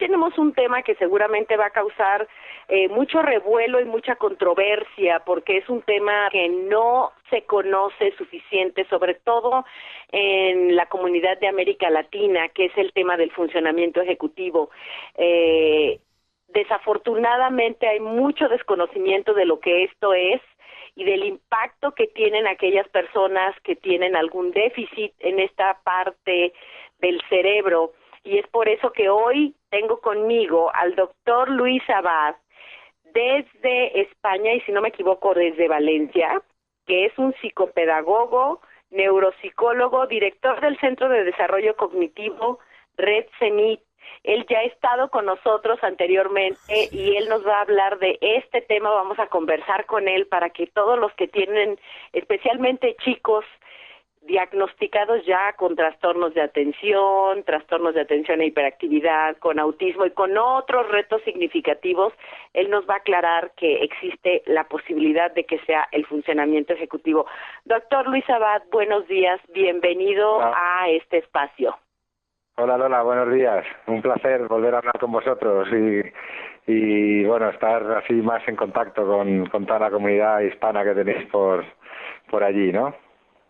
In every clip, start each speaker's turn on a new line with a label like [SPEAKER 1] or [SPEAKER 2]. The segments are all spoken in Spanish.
[SPEAKER 1] tenemos un tema que seguramente va a causar mucho revuelo y mucha controversia, porque es un tema que no se conoce suficiente, sobre todo en la comunidad de América Latina, que es el tema del funcionamiento ejecutivo. Desafortunadamente hay mucho desconocimiento de lo que esto es y del impacto que tienen aquellas personas que tienen algún déficit en esta parte del cerebro. Y es por eso que hoy tengo conmigo al doctor Luis Abad desde España, y si no me equivoco, desde Valencia, que es un psicopedagogo, neuropsicólogo, director del Centro de Desarrollo Cognitivo Red CENIT. Él ya ha estado con nosotros anteriormente y él nos va a hablar de este tema. Vamos a conversar con él para que todos los que tienen, especialmente chicos, diagnosticados ya con trastornos de atención e hiperactividad, con autismo y con otros retos significativos, él nos va a aclarar que existe la posibilidad de que sea el funcionamiento ejecutivo. Doctor Luis Abad, buenos días, bienvenido a este espacio.
[SPEAKER 2] Hola Lola, buenos días. Un placer volver a hablar con vosotros y bueno, estar así más en contacto con toda la comunidad hispana que tenéis por allí, ¿no?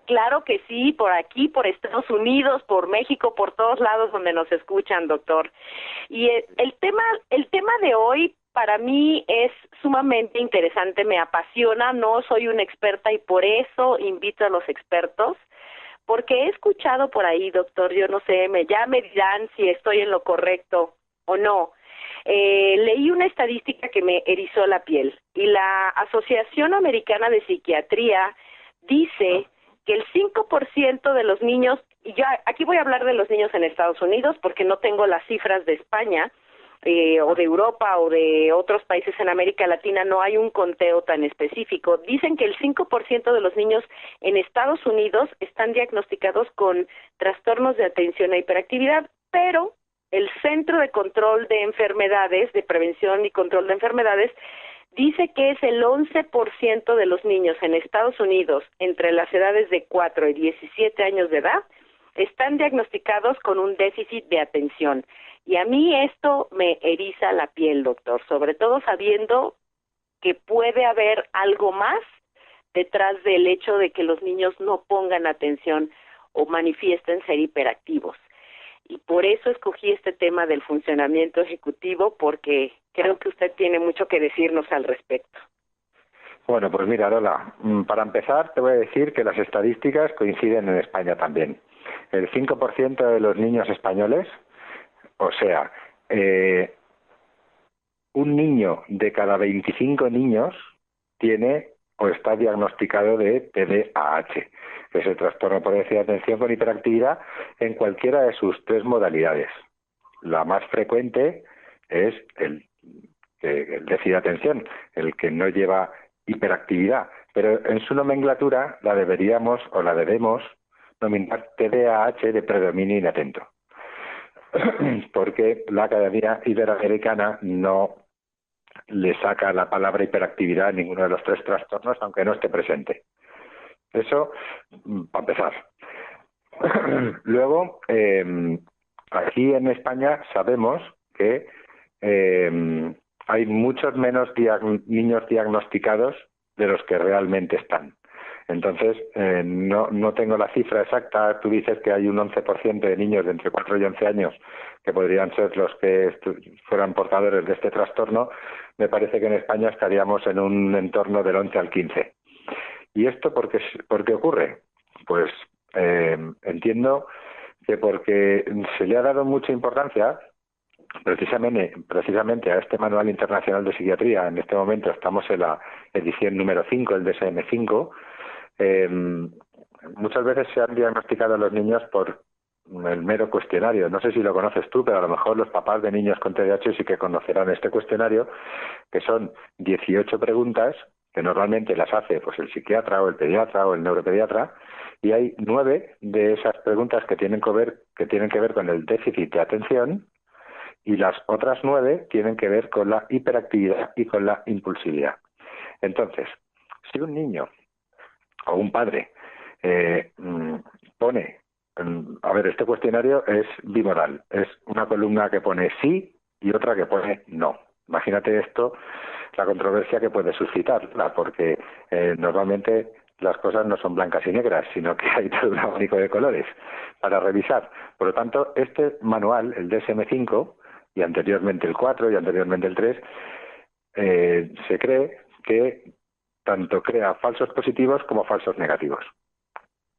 [SPEAKER 1] Claro que sí, por aquí, por Estados Unidos, por México, por todos lados donde nos escuchan, doctor. Y el tema de hoy para mí es sumamente interesante, me apasiona, no soy una experta y por eso invito a los expertos. Porque he escuchado por ahí, doctor, yo no sé, ya me dirán si estoy en lo correcto o no. Leí una estadística que me erizó la piel y la Asociación Americana de Psiquiatría dice que el 5% de los niños, y yo aquí voy a hablar de los niños en Estados Unidos porque no tengo las cifras de España, o de Europa o de otros países en América Latina, no hay un conteo tan específico. Dicen que el 5% de los niños en Estados Unidos están diagnosticados con trastornos de atención e hiperactividad, pero el Centro de Control de Enfermedades, de Prevención y Control de Enfermedades, dice que es el 11% de los niños en Estados Unidos entre las edades de 4 y 17 años de edad están diagnosticados con un déficit de atención. Y a mí esto me eriza la piel, doctor, sobre todo sabiendo que puede haber algo más detrás del hecho de que los niños no pongan atención o manifiesten ser hiperactivos. Y por eso escogí este tema del funcionamiento ejecutivo, porque creo que usted tiene mucho que decirnos al respecto.
[SPEAKER 2] Bueno, pues mira, Lola, para empezar te voy a decir que las estadísticas coinciden en España también. El 5% de los niños españoles, o sea, un niño de cada 25 niños tiene o está diagnosticado de TDAH, que es el trastorno por déficit de atención con hiperactividad en cualquiera de sus tres modalidades. La más frecuente es el déficit de atención, el que no lleva hiperactividad, pero en su nomenclatura la debemos nominar TDAH de predominio inatento, porque la Academia Iberoamericana no le saca la palabra hiperactividad a ninguno de los tres trastornos, aunque no esté presente. Eso, para empezar. Luego, aquí en España sabemos que hay muchos menos niños diagnosticados de los que realmente están. Entonces, no tengo la cifra exacta. Tú dices que hay un 11% de niños de entre 4 y 11 años que podrían ser los que fueran portadores de este trastorno. Me parece que en España estaríamos en un entorno del 11 al 15. ¿Y esto por qué ocurre? Pues entiendo que porque se le ha dado mucha importancia precisamente a este Manual Internacional de Psiquiatría. En este momento estamos en la edición número 5, el DSM-5. Muchas veces se han diagnosticado a los niños por el mero cuestionario. No sé si lo conoces tú, pero a lo mejor los papás de niños con TDAH sí que conocerán este cuestionario, que son 18 preguntas que normalmente las hace pues el psiquiatra o el pediatra o el neuropediatra, y hay 9 de esas preguntas que tienen que ver con el déficit de atención, y las otras 9 tienen que ver con la hiperactividad y con la impulsividad. Entonces, si un niño o un padre pone, este cuestionario es bimodal, es una columna que pone sí y otra que pone no. Imagínate esto, la controversia que puede suscitar, porque normalmente las cosas no son blancas y negras, sino que hay todo un abanico de colores para revisar. Por lo tanto, este manual, el DSM-5, y anteriormente el 4 y anteriormente el 3, se cree que tanto crea falsos positivos como falsos negativos.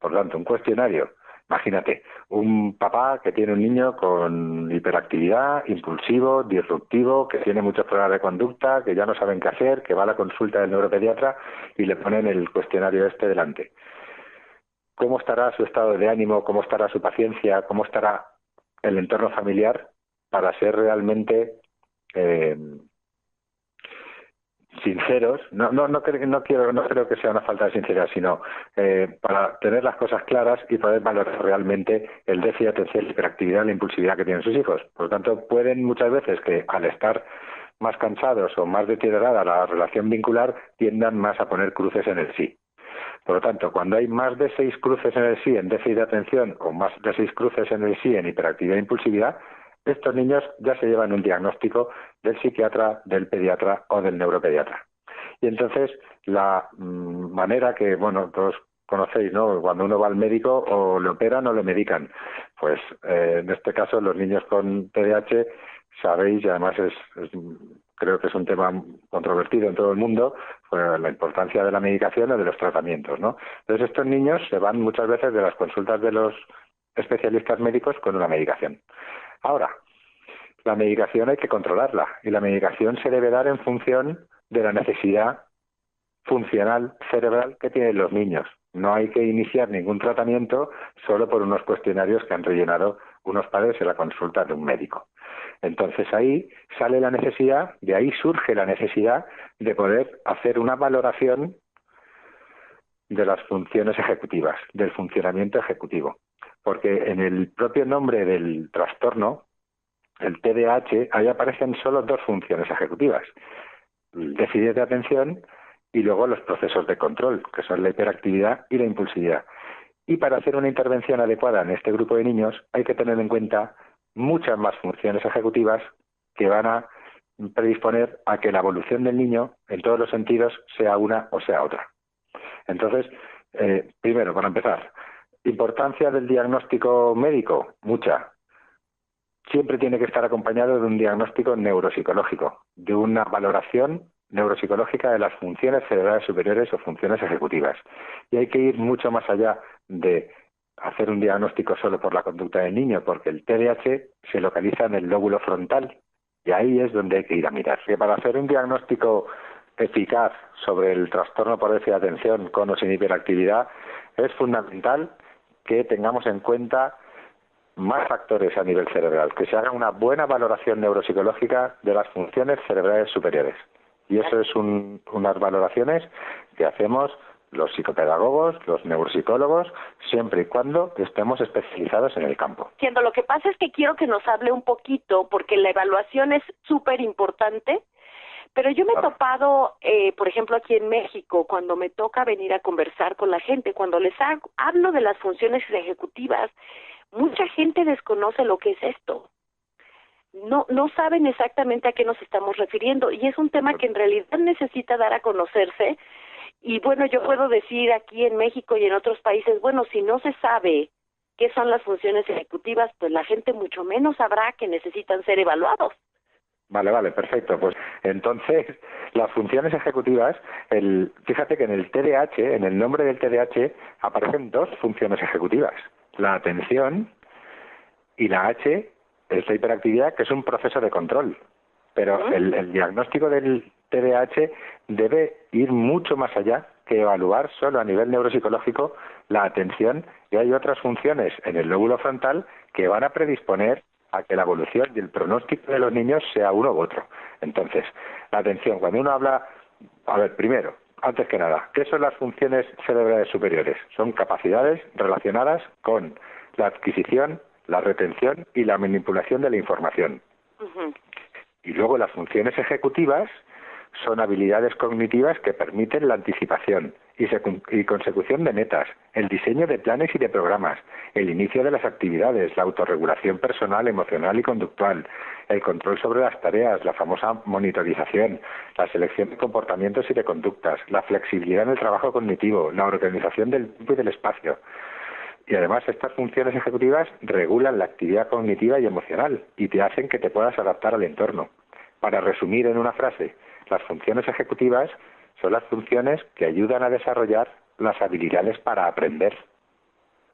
[SPEAKER 2] Por lo tanto, un cuestionario, imagínate, un papá que tiene un niño con hiperactividad, impulsivo, disruptivo, que tiene muchos problemas de conducta, que ya no saben qué hacer, que va a la consulta del neuropediatra y le ponen el cuestionario este delante. ¿Cómo estará su estado de ánimo? ¿Cómo estará su paciencia? ¿Cómo estará el entorno familiar para ser realmente sinceros? No creo que sea una falta de sinceridad, sino para tener las cosas claras y poder valorar realmente el déficit de atención, la hiperactividad, la impulsividad que tienen sus hijos. Por lo tanto, pueden muchas veces que al estar más cansados o más deteriorada la relación vincular, tiendan más a poner cruces en el sí. Por lo tanto, cuando hay más de 6 cruces en el sí en déficit de atención o más de 6 cruces en el sí en hiperactividad e impulsividad, estos niños ya se llevan un diagnóstico del psiquiatra, del pediatra o del neuropediatra. Y entonces la manera que, todos conocéis, ¿no? Cuando uno va al médico o le operan o le medican. Pues en este caso los niños con TDAH, sabéis, y además creo que es un tema controvertido en todo el mundo, pues la importancia de la medicación o de los tratamientos, ¿no? Entonces estos niños se van muchas veces de las consultas de los especialistas médicos con una medicación. Ahora, la medicación hay que controlarla y la medicación se debe dar en función de la necesidad funcional cerebral que tienen los niños. No hay que iniciar ningún tratamiento solo por unos cuestionarios que han rellenado unos padres en la consulta de un médico. Entonces ahí sale la necesidad, de ahí surge la necesidad de poder hacer una valoración de las funciones ejecutivas, del funcionamiento ejecutivo. Porque en el propio nombre del trastorno, el TDAH, ahí aparecen solo 2 funciones ejecutivas: el déficit de atención y luego los procesos de control, que son la hiperactividad y la impulsividad. Y para hacer una intervención adecuada en este grupo de niños hay que tener en cuenta muchas más funciones ejecutivas que van a predisponer a que la evolución del niño, en todos los sentidos, sea una o sea otra. Entonces, primero, para empezar, importancia del diagnóstico médico, mucha. Siempre tiene que estar acompañado de un diagnóstico neuropsicológico, de una valoración neuropsicológica de las funciones cerebrales superiores o funciones ejecutivas. Y hay que ir mucho más allá de hacer un diagnóstico solo por la conducta del niño, porque el TDAH se localiza en el lóbulo frontal y ahí es donde hay que ir a mirar. Que para hacer un diagnóstico eficaz sobre el trastorno por déficit de atención con o sin hiperactividad es fundamental que tengamos en cuenta más factores a nivel cerebral, que se haga una buena valoración neuropsicológica de las funciones cerebrales superiores. Y eso es unas valoraciones que hacemos los psicopedagogos, los neuropsicólogos, siempre y cuando estemos especializados en el campo.
[SPEAKER 1] Entiendo, lo que pasa es que quiero que nos hable un poquito, porque la evaluación es súper importante, pero yo me he topado, por ejemplo, aquí en México, cuando me toca venir a conversar con la gente, cuando les hablo de las funciones ejecutivas, mucha gente desconoce lo que es esto. No saben exactamente a qué nos estamos refiriendo, y es un tema que en realidad necesita dar a conocerse. Y bueno, yo puedo decir aquí en México y en otros países, bueno, si no se sabe qué son las funciones ejecutivas, pues la gente mucho menos sabrá que necesitan ser evaluados.
[SPEAKER 2] Vale, perfecto. Pues entonces, las funciones ejecutivas, fíjate que en el TDAH, en el nombre del TDAH, aparecen 2 funciones ejecutivas: la atención, y la H es la hiperactividad, que es un proceso de control. Pero el diagnóstico del TDAH debe ir mucho más allá que evaluar solo a nivel neuropsicológico la atención, y hay otras funciones en el lóbulo frontal que van a predisponer a que la evolución y el pronóstico de los niños sea uno u otro. Entonces, la atención, cuando uno habla, primero, antes que nada, ¿qué son las funciones cerebrales superiores? Son capacidades relacionadas con la adquisición, la retención y la manipulación de la información. Y luego las funciones ejecutivas son habilidades cognitivas que permiten la anticipación, y consecución de metas, el diseño de planes y de programas, el inicio de las actividades, la autorregulación personal, emocional y conductual, el control sobre las tareas, la famosa monitorización, la selección de comportamientos y de conductas, la flexibilidad en el trabajo cognitivo, la organización del tiempo y del espacio. Y además estas funciones ejecutivas regulan la actividad cognitiva y emocional y te hacen que te puedas adaptar al entorno. Para resumir en una frase, las funciones ejecutivas son las funciones que ayudan a desarrollar las habilidades para aprender.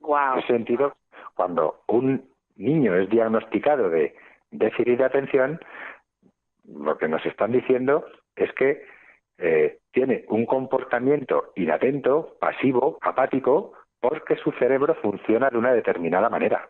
[SPEAKER 1] Wow.
[SPEAKER 2] En ese sentido, cuando un niño es diagnosticado de déficit de atención, lo que nos están diciendo es que tiene un comportamiento inatento, pasivo, apático, porque su cerebro funciona de una determinada manera.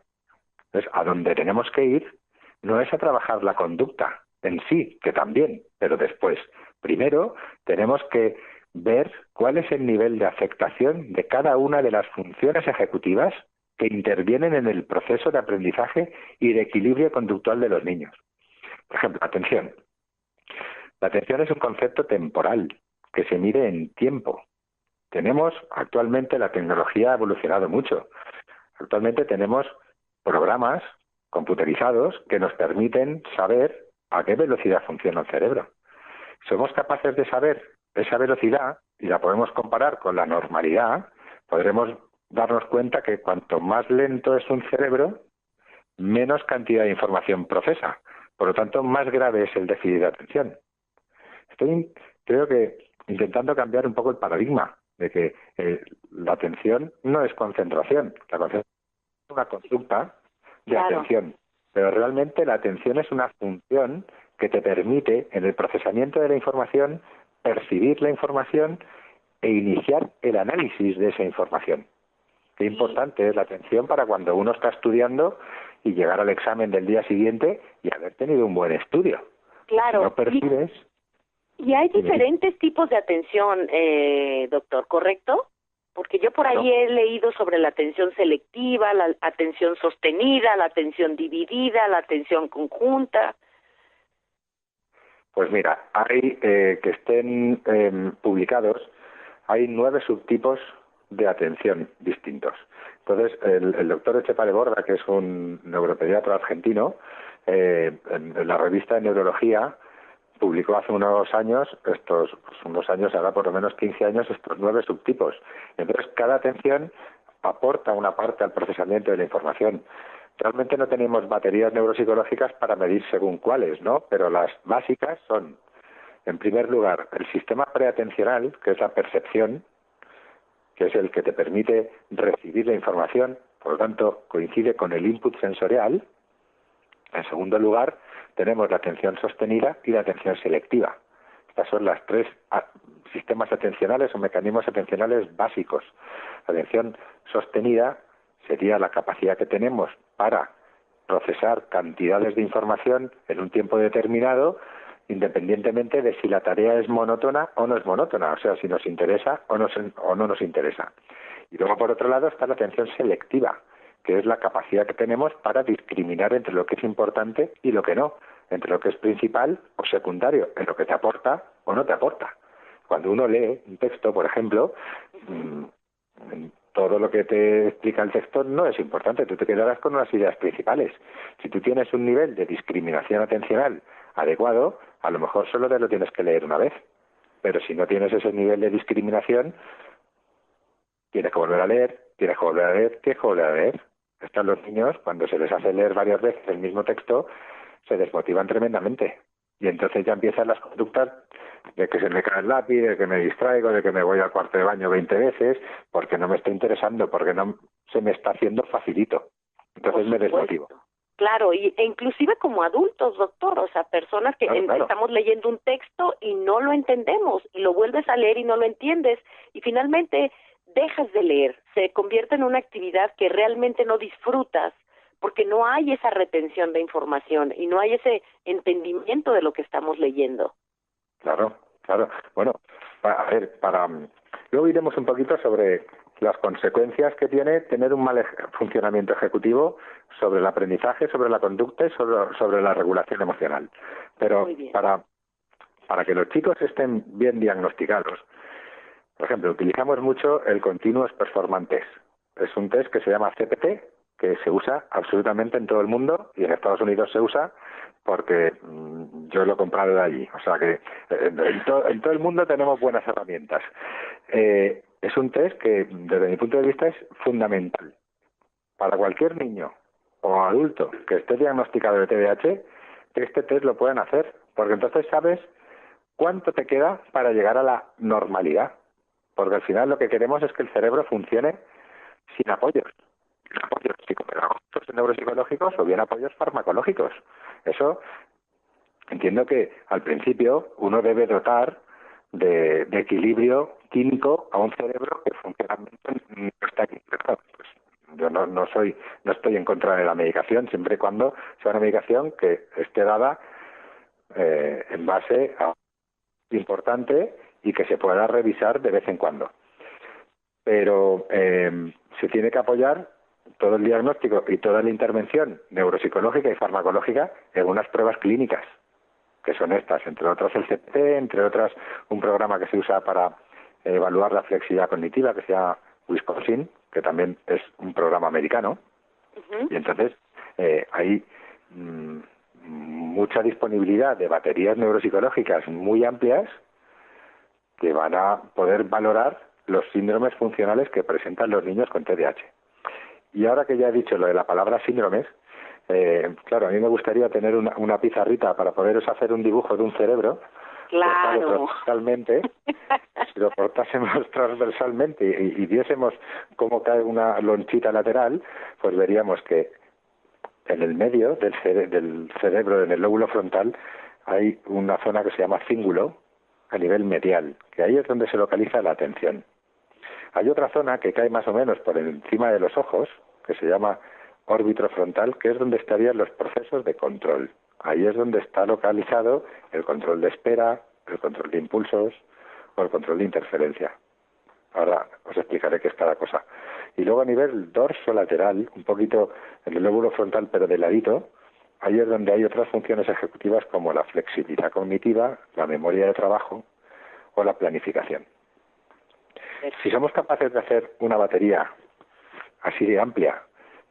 [SPEAKER 2] Entonces, a donde tenemos que ir no es a trabajar la conducta en sí, que también, pero después. Primero, tenemos que ver cuál es el nivel de afectación de cada una de las funciones ejecutivas que intervienen en el proceso de aprendizaje y de equilibrio conductual de los niños. Por ejemplo, atención. La atención es un concepto temporal que se mide en tiempo. Actualmente la tecnología ha evolucionado mucho. Actualmente tenemos programas computerizados que nos permiten saber a qué velocidad funciona el cerebro. Somos capaces de saber esa velocidad y la podemos comparar con la normalidad, podremos darnos cuenta que cuanto más lento es un cerebro, menos cantidad de información procesa. Por lo tanto, más grave es el déficit de atención. Creo que intentando cambiar un poco el paradigma de que la atención no es concentración. La concentración es una conducta de atención. Pero realmente la atención es una función que te permite, en el procesamiento de la información, percibir la información e iniciar el análisis de esa información. Qué importante es la atención para cuando uno está estudiando y llegar al examen del día siguiente y haber tenido un buen estudio.
[SPEAKER 1] Claro.
[SPEAKER 2] Si no percibes...
[SPEAKER 1] Y hay diferentes tipos de atención, doctor, ¿correcto? Porque yo por ahí he leído sobre la atención selectiva, la atención sostenida, la atención dividida, la atención conjunta.
[SPEAKER 2] Pues mira, hay que estén publicados, hay 9 subtipos de atención distintos. Entonces, el doctor Etxepare Borda, que es un neuropediatra argentino, en la revista de Neurología, publicó hace unos años, ahora por lo menos 15 años, estos 9 subtipos. Entonces, cada atención aporta una parte al procesamiento de la información. Realmente no tenemos baterías neuropsicológicas para medir según cuáles, ¿no? Pero las básicas son, en primer lugar, el sistema preatencional, que es la percepción, que es el que te permite recibir la información, por lo tanto, coincide con el input sensorial. En segundo lugar, tenemos la atención sostenida y la atención selectiva. Estas son las 3 sistemas atencionales o mecanismos atencionales básicos. La atención sostenida sería la capacidad que tenemos para procesar cantidades de información en un tiempo determinado, independientemente de si la tarea es monótona o no es monótona, o sea, si nos interesa o no nos interesa. Y luego, por otro lado, está la atención selectiva, que es la capacidad que tenemos para discriminar entre lo que es importante y lo que no, entre lo que es principal o secundario, en lo que te aporta o no te aporta. Cuando uno lee un texto, por ejemplo, todo lo que te explica el texto no es importante, tú te quedarás con unas ideas principales. Si tú tienes un nivel de discriminación atencional adecuado, a lo mejor solo te lo tienes que leer una vez, pero si no tienes ese nivel de discriminación, tienes que volver a leer, tienes que volver a leer, tienes que volver a leer. Están los niños, cuando se les hace leer varias veces el mismo texto, se desmotivan tremendamente. Y entonces ya empiezan las conductas de que se me cae el lápiz, de que me distraigo, de que me voy al cuarto de baño 20 veces, porque no me está interesando, porque no se me está haciendo facilito. Entonces me desmotivo.
[SPEAKER 1] Claro, e inclusive como adultos, doctor, o sea, personas que claro. Estamos leyendo un texto y no lo entendemos, y lo vuelves a leer y no lo entiendes, y finalmente dejas de leer, se convierte en una actividad que realmente no disfrutas, porque no hay esa retención de información y no hay ese entendimiento de lo que estamos leyendo.
[SPEAKER 2] Claro. Bueno, luego iremos un poquito sobre las consecuencias que tiene tener un mal funcionamiento ejecutivo sobre el aprendizaje, sobre la conducta y sobre la regulación emocional. Pero para que los chicos estén bien diagnosticados, Por ejemplo, utilizamos mucho el Continuous Performance Test. Es un test que se llama CPT, que se usa absolutamente en todo el mundo y en Estados Unidos se usa porque yo lo he comprado de allí. O sea que en todo el mundo tenemos buenas herramientas. Es un test que, desde mi punto de vista, es fundamental. Para cualquier niño o adulto que esté diagnosticado de TDAH, este test lo pueden hacer, porque entonces sabes cuánto te queda para llegar a la normalidad. Porque al final lo que queremos es que el cerebro funcione sin apoyos psicopedagógicos y neuropsicológicos o bien apoyos farmacológicos. Eso entiendo que al principio uno debe dotar de equilibrio químico a un cerebro que funcionalmente no está equilibrado. Pues yo no estoy en contra de la medicación, siempre y cuando sea una medicación que esté dada en base a importante y que se pueda revisar de vez en cuando. Pero se tiene que apoyar todo el diagnóstico y toda la intervención neuropsicológica y farmacológica en unas pruebas clínicas, que son estas, entre otras el CPT, entre otras un programa que se usa para evaluar la flexibilidad cognitiva, que se llama Wisconsin, que también es un programa americano. Y entonces hay mucha disponibilidad de baterías neuropsicológicas muy amplias que van a poder valorar los síndromes funcionales que presentan los niños con TDAH. Y ahora que ya he dicho lo de la palabra síndromes, claro, a mí me gustaría tener una pizarrita para poderos hacer un dibujo de un cerebro.
[SPEAKER 1] Claro.
[SPEAKER 2] Transversalmente, si lo cortásemos transversalmente y viésemos cómo cae una lonchita lateral, pues veríamos que en el medio del cerebro, en el lóbulo frontal, hay una zona que se llama cíngulo a nivel medial, que ahí es donde se localiza la atención. Hay otra zona que cae más o menos por encima de los ojos, que se llama órbito frontal, que es donde estarían los procesos de control. Ahí es donde está localizado el control de espera, el control de impulsos o el control de interferencia. Ahora os explicaré qué es cada cosa. Y luego a nivel dorso lateral, un poquito en el lóbulo frontal pero de ladito, ahí es donde hay otras funciones ejecutivas como la flexibilidad cognitiva, la memoria de trabajo o la planificación. Si somos capaces de hacer una batería así de amplia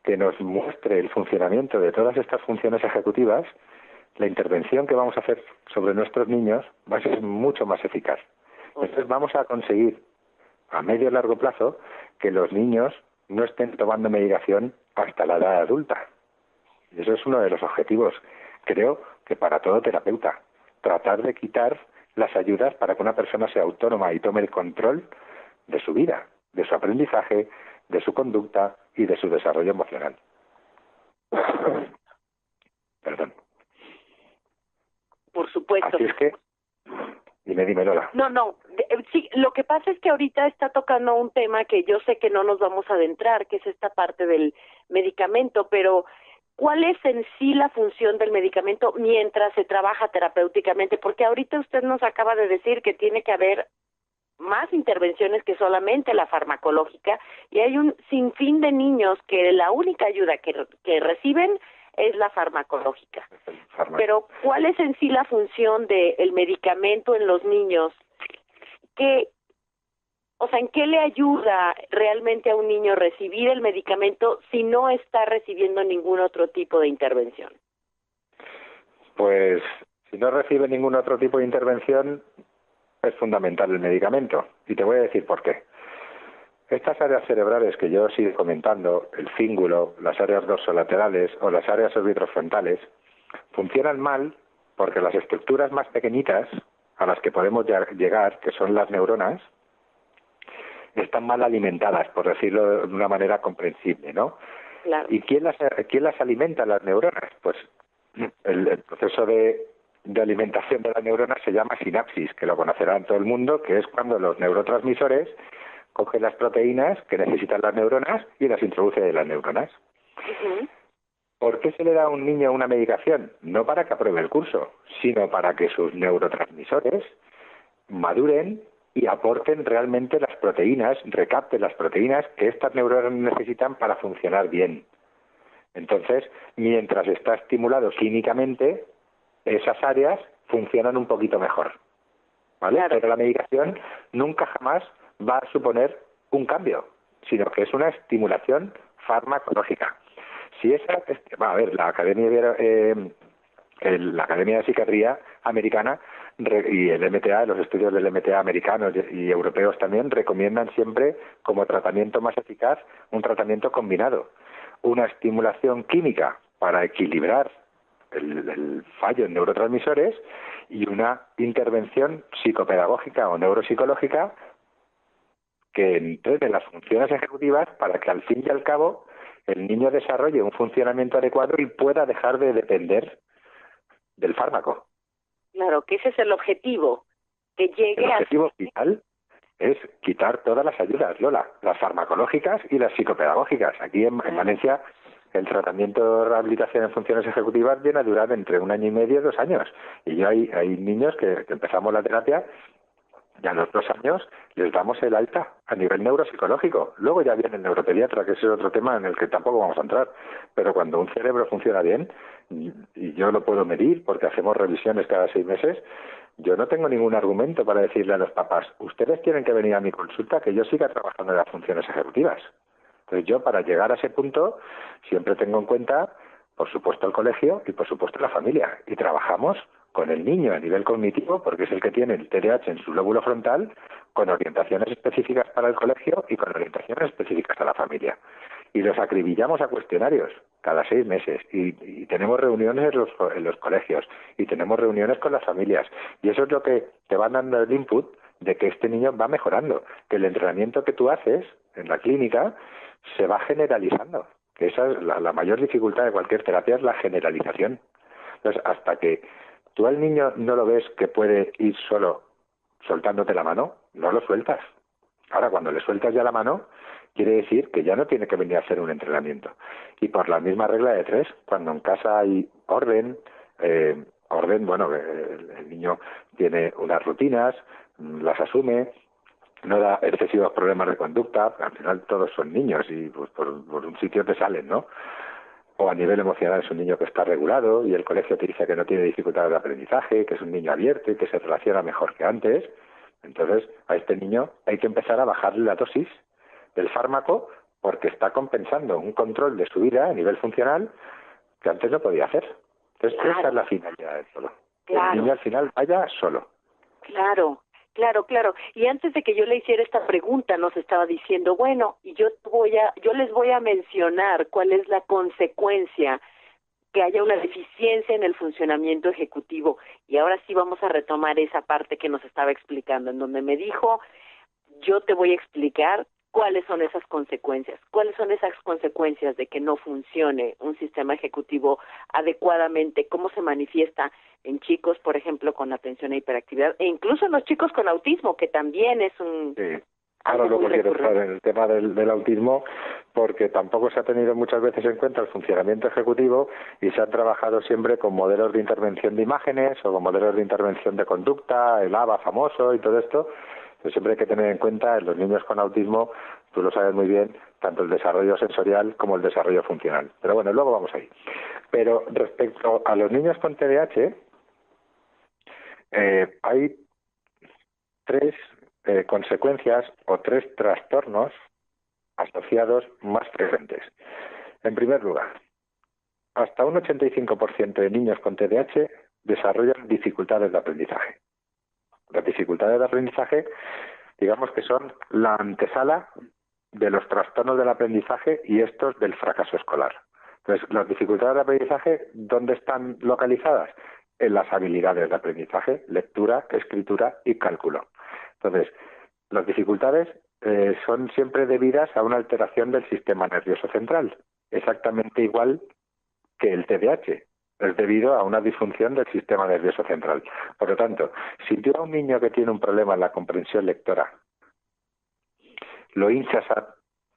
[SPEAKER 2] que nos muestre el funcionamiento de todas estas funciones ejecutivas, la intervención que vamos a hacer sobre nuestros niños va a ser mucho más eficaz. Entonces vamos a conseguir a medio y largo plazo que los niños no estén tomando medicación hasta la edad adulta. Y eso es uno de los objetivos, creo, que para todo terapeuta. Tratar de quitar las ayudas para que una persona sea autónoma y tome el control de su vida, de su aprendizaje, de su conducta y de su desarrollo emocional. Perdón.
[SPEAKER 1] Por supuesto.
[SPEAKER 2] Así es que, dime, Lola.
[SPEAKER 1] No, sí, lo que pasa es que ahorita está tocando un tema que yo sé que no nos vamos a adentrar, que es esta parte del medicamento, pero ¿cuál es en sí la función del medicamento mientras se trabaja terapéuticamente? Porque ahorita usted nos acaba de decir que tiene que haber más intervenciones que solamente la farmacológica, y hay un sinfín de niños que la única ayuda que reciben es la farmacológica. Pero ¿cuál es en sí la función del medicamento en los niños? ¿En qué le ayuda realmente a un niño recibir el medicamento si no está recibiendo ningún otro tipo de intervención?
[SPEAKER 2] Pues si no recibe ningún otro tipo de intervención, es fundamental el medicamento. Y te voy a decir por qué. Estas áreas cerebrales que yo sigo comentando, el cíngulo, las áreas dorsolaterales o las áreas orbitrofrontales, funcionan mal porque las estructuras más pequeñitas a las que podemos llegar, que son las neuronas, están mal alimentadas, por decirlo de una manera comprensible, ¿no?
[SPEAKER 1] Claro.
[SPEAKER 2] ¿Y quién las alimenta, las neuronas? Pues el proceso de alimentación de las neuronas se llama sinapsis, que lo conocerán todo el mundo, que es cuando los neurotransmisores cogen las proteínas que necesitan las neuronas y las introduce en las neuronas.
[SPEAKER 1] Uh-huh.
[SPEAKER 2] ¿Por qué se le da a un niño una medicación? No para que apruebe el curso, sino para que sus neurotransmisores maduren y aporten realmente las proteínas, recapten las proteínas que estas neuronas necesitan para funcionar bien. Entonces, mientras está estimulado químicamente, esas áreas funcionan un poquito mejor, ¿vale?
[SPEAKER 1] Claro.
[SPEAKER 2] Pero la medicación nunca jamás va a suponer un cambio, sino que es una estimulación farmacológica. Si esa, a ver, la Academia de Psiquiatría Americana y el MTA, los estudios del MTA americanos y europeos también recomiendan siempre como tratamiento más eficaz un tratamiento combinado, una estimulación química para equilibrar el fallo en neurotransmisores y una intervención psicopedagógica o neuropsicológica que entrene las funciones ejecutivas para que al fin y al cabo el niño desarrolle un funcionamiento adecuado y pueda dejar de depender del fármaco.
[SPEAKER 1] Claro, que ese es el objetivo, que llegue
[SPEAKER 2] el objetivo final es quitar todas las ayudas, Lola, las farmacológicas y las psicopedagógicas. Aquí en Valencia el tratamiento de rehabilitación en funciones ejecutivas viene a durar entre 1 año y medio y 2 años. Y yo hay niños que empezamos la terapia y a los 2 años les damos el alta a nivel neuropsicológico. Luego ya viene el neuropediatra, que ese es otro tema en el que tampoco vamos a entrar. Pero cuando un cerebro funciona bien, y yo lo puedo medir porque hacemos revisiones cada 6 meses, yo no tengo ningún argumento para decirle a los papás, ustedes tienen que venir a mi consulta que yo siga trabajando en las funciones ejecutivas. Entonces yo, para llegar a ese punto, siempre tengo en cuenta, por supuesto, el colegio y por supuesto la familia. Y trabajamos con el niño a nivel cognitivo, porque es el que tiene el TDAH en su lóbulo frontal, con orientaciones específicas para el colegio y con orientaciones específicas a la familia. Y los acribillamos a cuestionarios cada 6 meses y tenemos reuniones en los colegios y tenemos reuniones con las familias. Y eso es lo que te va dando el input de que este niño va mejorando, que el entrenamiento que tú haces en la clínica se va generalizando, que esa es la mayor dificultad de cualquier terapia, es la generalización. Entonces, hasta que tú al niño no lo ves que puede ir solo soltándote la mano, no lo sueltas. Ahora, cuando le sueltas ya la mano, quiere decir que ya no tiene que venir a hacer un entrenamiento. Y por la misma regla de 3, cuando en casa hay orden, bueno, el niño tiene unas rutinas, las asume, no da excesivos problemas de conducta, al final todos son niños y pues por un sitio te salen, ¿no? O a nivel emocional es un niño que está regulado y el colegio te dice que no tiene dificultades de aprendizaje, que es un niño abierto y que se relaciona mejor que antes. Entonces, a este niño hay que empezar a bajarle la dosis del fármaco porque está compensando un control de su vida a nivel funcional que antes no podía hacer. Entonces, esa es la finalidad de todo.
[SPEAKER 1] Claro.
[SPEAKER 2] El niño al final vaya solo.
[SPEAKER 1] Claro. Y antes de que yo le hiciera esta pregunta, nos estaba diciendo, bueno, y yo les voy a mencionar cuál es la consecuencia que haya una deficiencia en el funcionamiento ejecutivo. Y ahora sí vamos a retomar esa parte que nos estaba explicando, en donde me dijo, yo te voy a explicar cuáles son esas consecuencias de que no funcione un sistema ejecutivo adecuadamente, cómo se manifiesta en chicos, por ejemplo, con atención a hiperactividad, e incluso en los chicos con autismo, que también es un...
[SPEAKER 2] Sí. Ahora luego quiero estar en el tema del autismo, porque tampoco se ha tenido muchas veces en cuenta el funcionamiento ejecutivo y se han trabajado siempre con modelos de intervención de imágenes o con modelos de intervención de conducta, el ABA famoso y todo esto. Pero siempre hay que tener en cuenta en los niños con autismo, tú lo sabes muy bien, tanto el desarrollo sensorial como el desarrollo funcional. Pero bueno, luego vamos ahí. Pero respecto a los niños con TDAH, hay 3 consecuencias o 3 trastornos asociados más frecuentes. En primer lugar, hasta un 85% de niños con TDAH desarrollan dificultades de aprendizaje. Las dificultades de aprendizaje, digamos que son la antesala de los trastornos del aprendizaje y estos del fracaso escolar. Entonces, las dificultades de aprendizaje, ¿dónde están localizadas? En las habilidades de aprendizaje, lectura, escritura y cálculo. Entonces, las dificultades son siempre debidas a una alteración del sistema nervioso central, exactamente igual que el TDAH. Es debido a una disfunción del sistema nervioso central. Por lo tanto, si tú a un niño que tiene un problema en la comprensión lectora lo hinchas a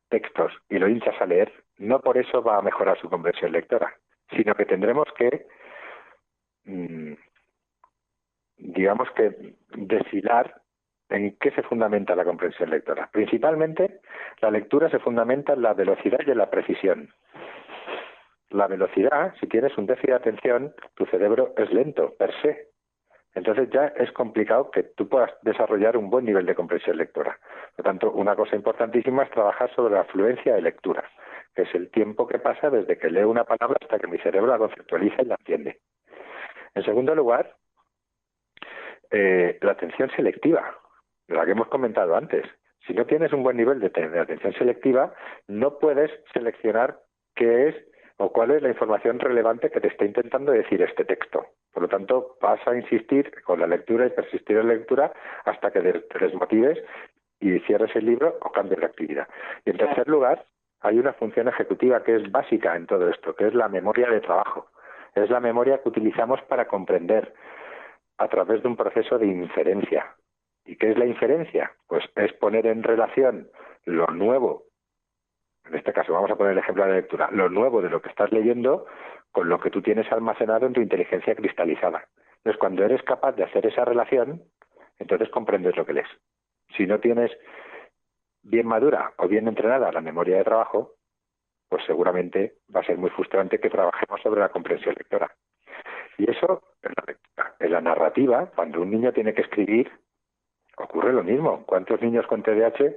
[SPEAKER 2] textos y lo hinchas a leer, no por eso va a mejorar su comprensión lectora, sino que tendremos que, digamos que, deshilar en qué se fundamenta la comprensión lectora. Principalmente, la lectura se fundamenta en la velocidad y en la precisión. La velocidad, si tienes un déficit de atención, tu cerebro es lento, per se. entonces ya es complicado que tú puedas desarrollar un buen nivel de comprensión lectora. Por lo tanto, una cosa importantísima es trabajar sobre la fluencia de lectura, que es el tiempo que pasa desde que leo una palabra hasta que mi cerebro la conceptualiza y la entiende. En segundo lugar, la atención selectiva, la que hemos comentado antes. Si no tienes un buen nivel de atención selectiva, no puedes seleccionar qué es o cuál es la información relevante que te está intentando decir este texto. Por lo tanto, vas a insistir con la lectura y persistir en la lectura hasta que te desmotives y cierres el libro o cambies de actividad. Y en tercer lugar, hay una función ejecutiva que es básica en todo esto, que es la memoria de trabajo. Es la memoria que utilizamos para comprender a través de un proceso de inferencia. ¿Y qué es la inferencia? Pues es poner en relación lo nuevo, en este caso vamos a poner el ejemplo de la lectura, lo nuevo de lo que estás leyendo con lo que tú tienes almacenado en tu inteligencia cristalizada. Entonces, cuando eres capaz de hacer esa relación, entonces comprendes lo que lees. Si no tienes bien madura o bien entrenada la memoria de trabajo, pues seguramente va a ser muy frustrante que trabajemos sobre la comprensión lectora. Y eso en la lectura. En la narrativa, cuando un niño tiene que escribir, ocurre lo mismo. ¿Cuántos niños con TDAH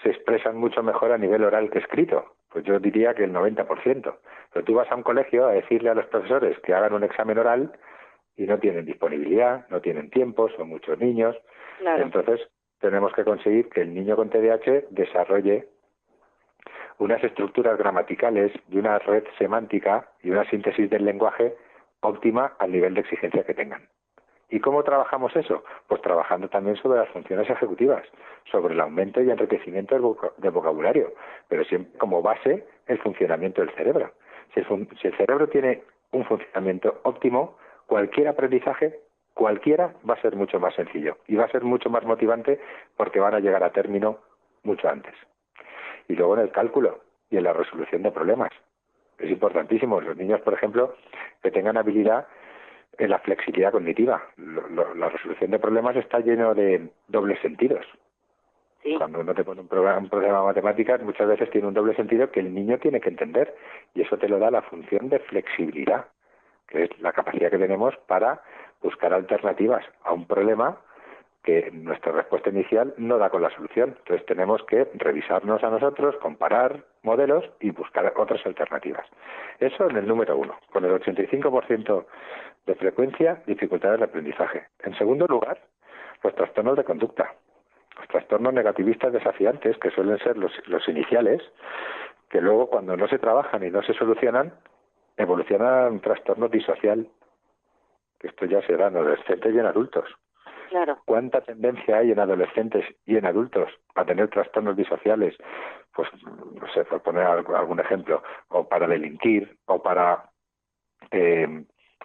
[SPEAKER 2] se expresan mucho mejor a nivel oral que escrito? Pues yo diría que el 90%. Pero tú vas a un colegio a decirle a los profesores que hagan un examen oral y no tienen disponibilidad, no tienen tiempo, son muchos niños.
[SPEAKER 1] Claro.
[SPEAKER 2] Entonces tenemos que conseguir que el niño con TDAH desarrolle unas estructuras gramaticales y una red semántica y una síntesis del lenguaje óptima al nivel de exigencia que tengan. ¿Y cómo trabajamos eso? Pues trabajando también sobre las funciones ejecutivas, sobre el aumento y enriquecimiento del vocabulario, pero siempre como base el funcionamiento del cerebro. Si el cerebro tiene un funcionamiento óptimo, cualquier aprendizaje, cualquiera, va a ser mucho más sencillo y va a ser mucho más motivante porque van a llegar a término mucho antes. Y luego en el cálculo y en la resolución de problemas. Es importantísimo. Los niños, por ejemplo, que tengan habilidad en la flexibilidad cognitiva. La resolución de problemas está lleno de dobles sentidos. Sí. Cuando uno te pone un problema de matemáticas, muchas veces tiene un doble sentido que el niño tiene que entender. Y eso te lo da la función de flexibilidad, que es la capacidad que tenemos para buscar alternativas a un problema que nuestra respuesta inicial no da con la solución. Entonces tenemos que revisarnos a nosotros, comparar modelos y buscar otras alternativas. Eso en el número 1. Con el 85% de frecuencia, dificultades de aprendizaje. En segundo lugar, los trastornos de conducta. Los trastornos negativistas desafiantes, que suelen ser los iniciales, que luego cuando no se trabajan y no se solucionan, evolucionan a un trastorno disocial, que esto ya se da en adolescentes y en adultos.
[SPEAKER 1] Claro.
[SPEAKER 2] ¿Cuánta tendencia hay en adolescentes y en adultos a tener trastornos disociales? Pues, no sé, por poner algún ejemplo, o para delinquir, o para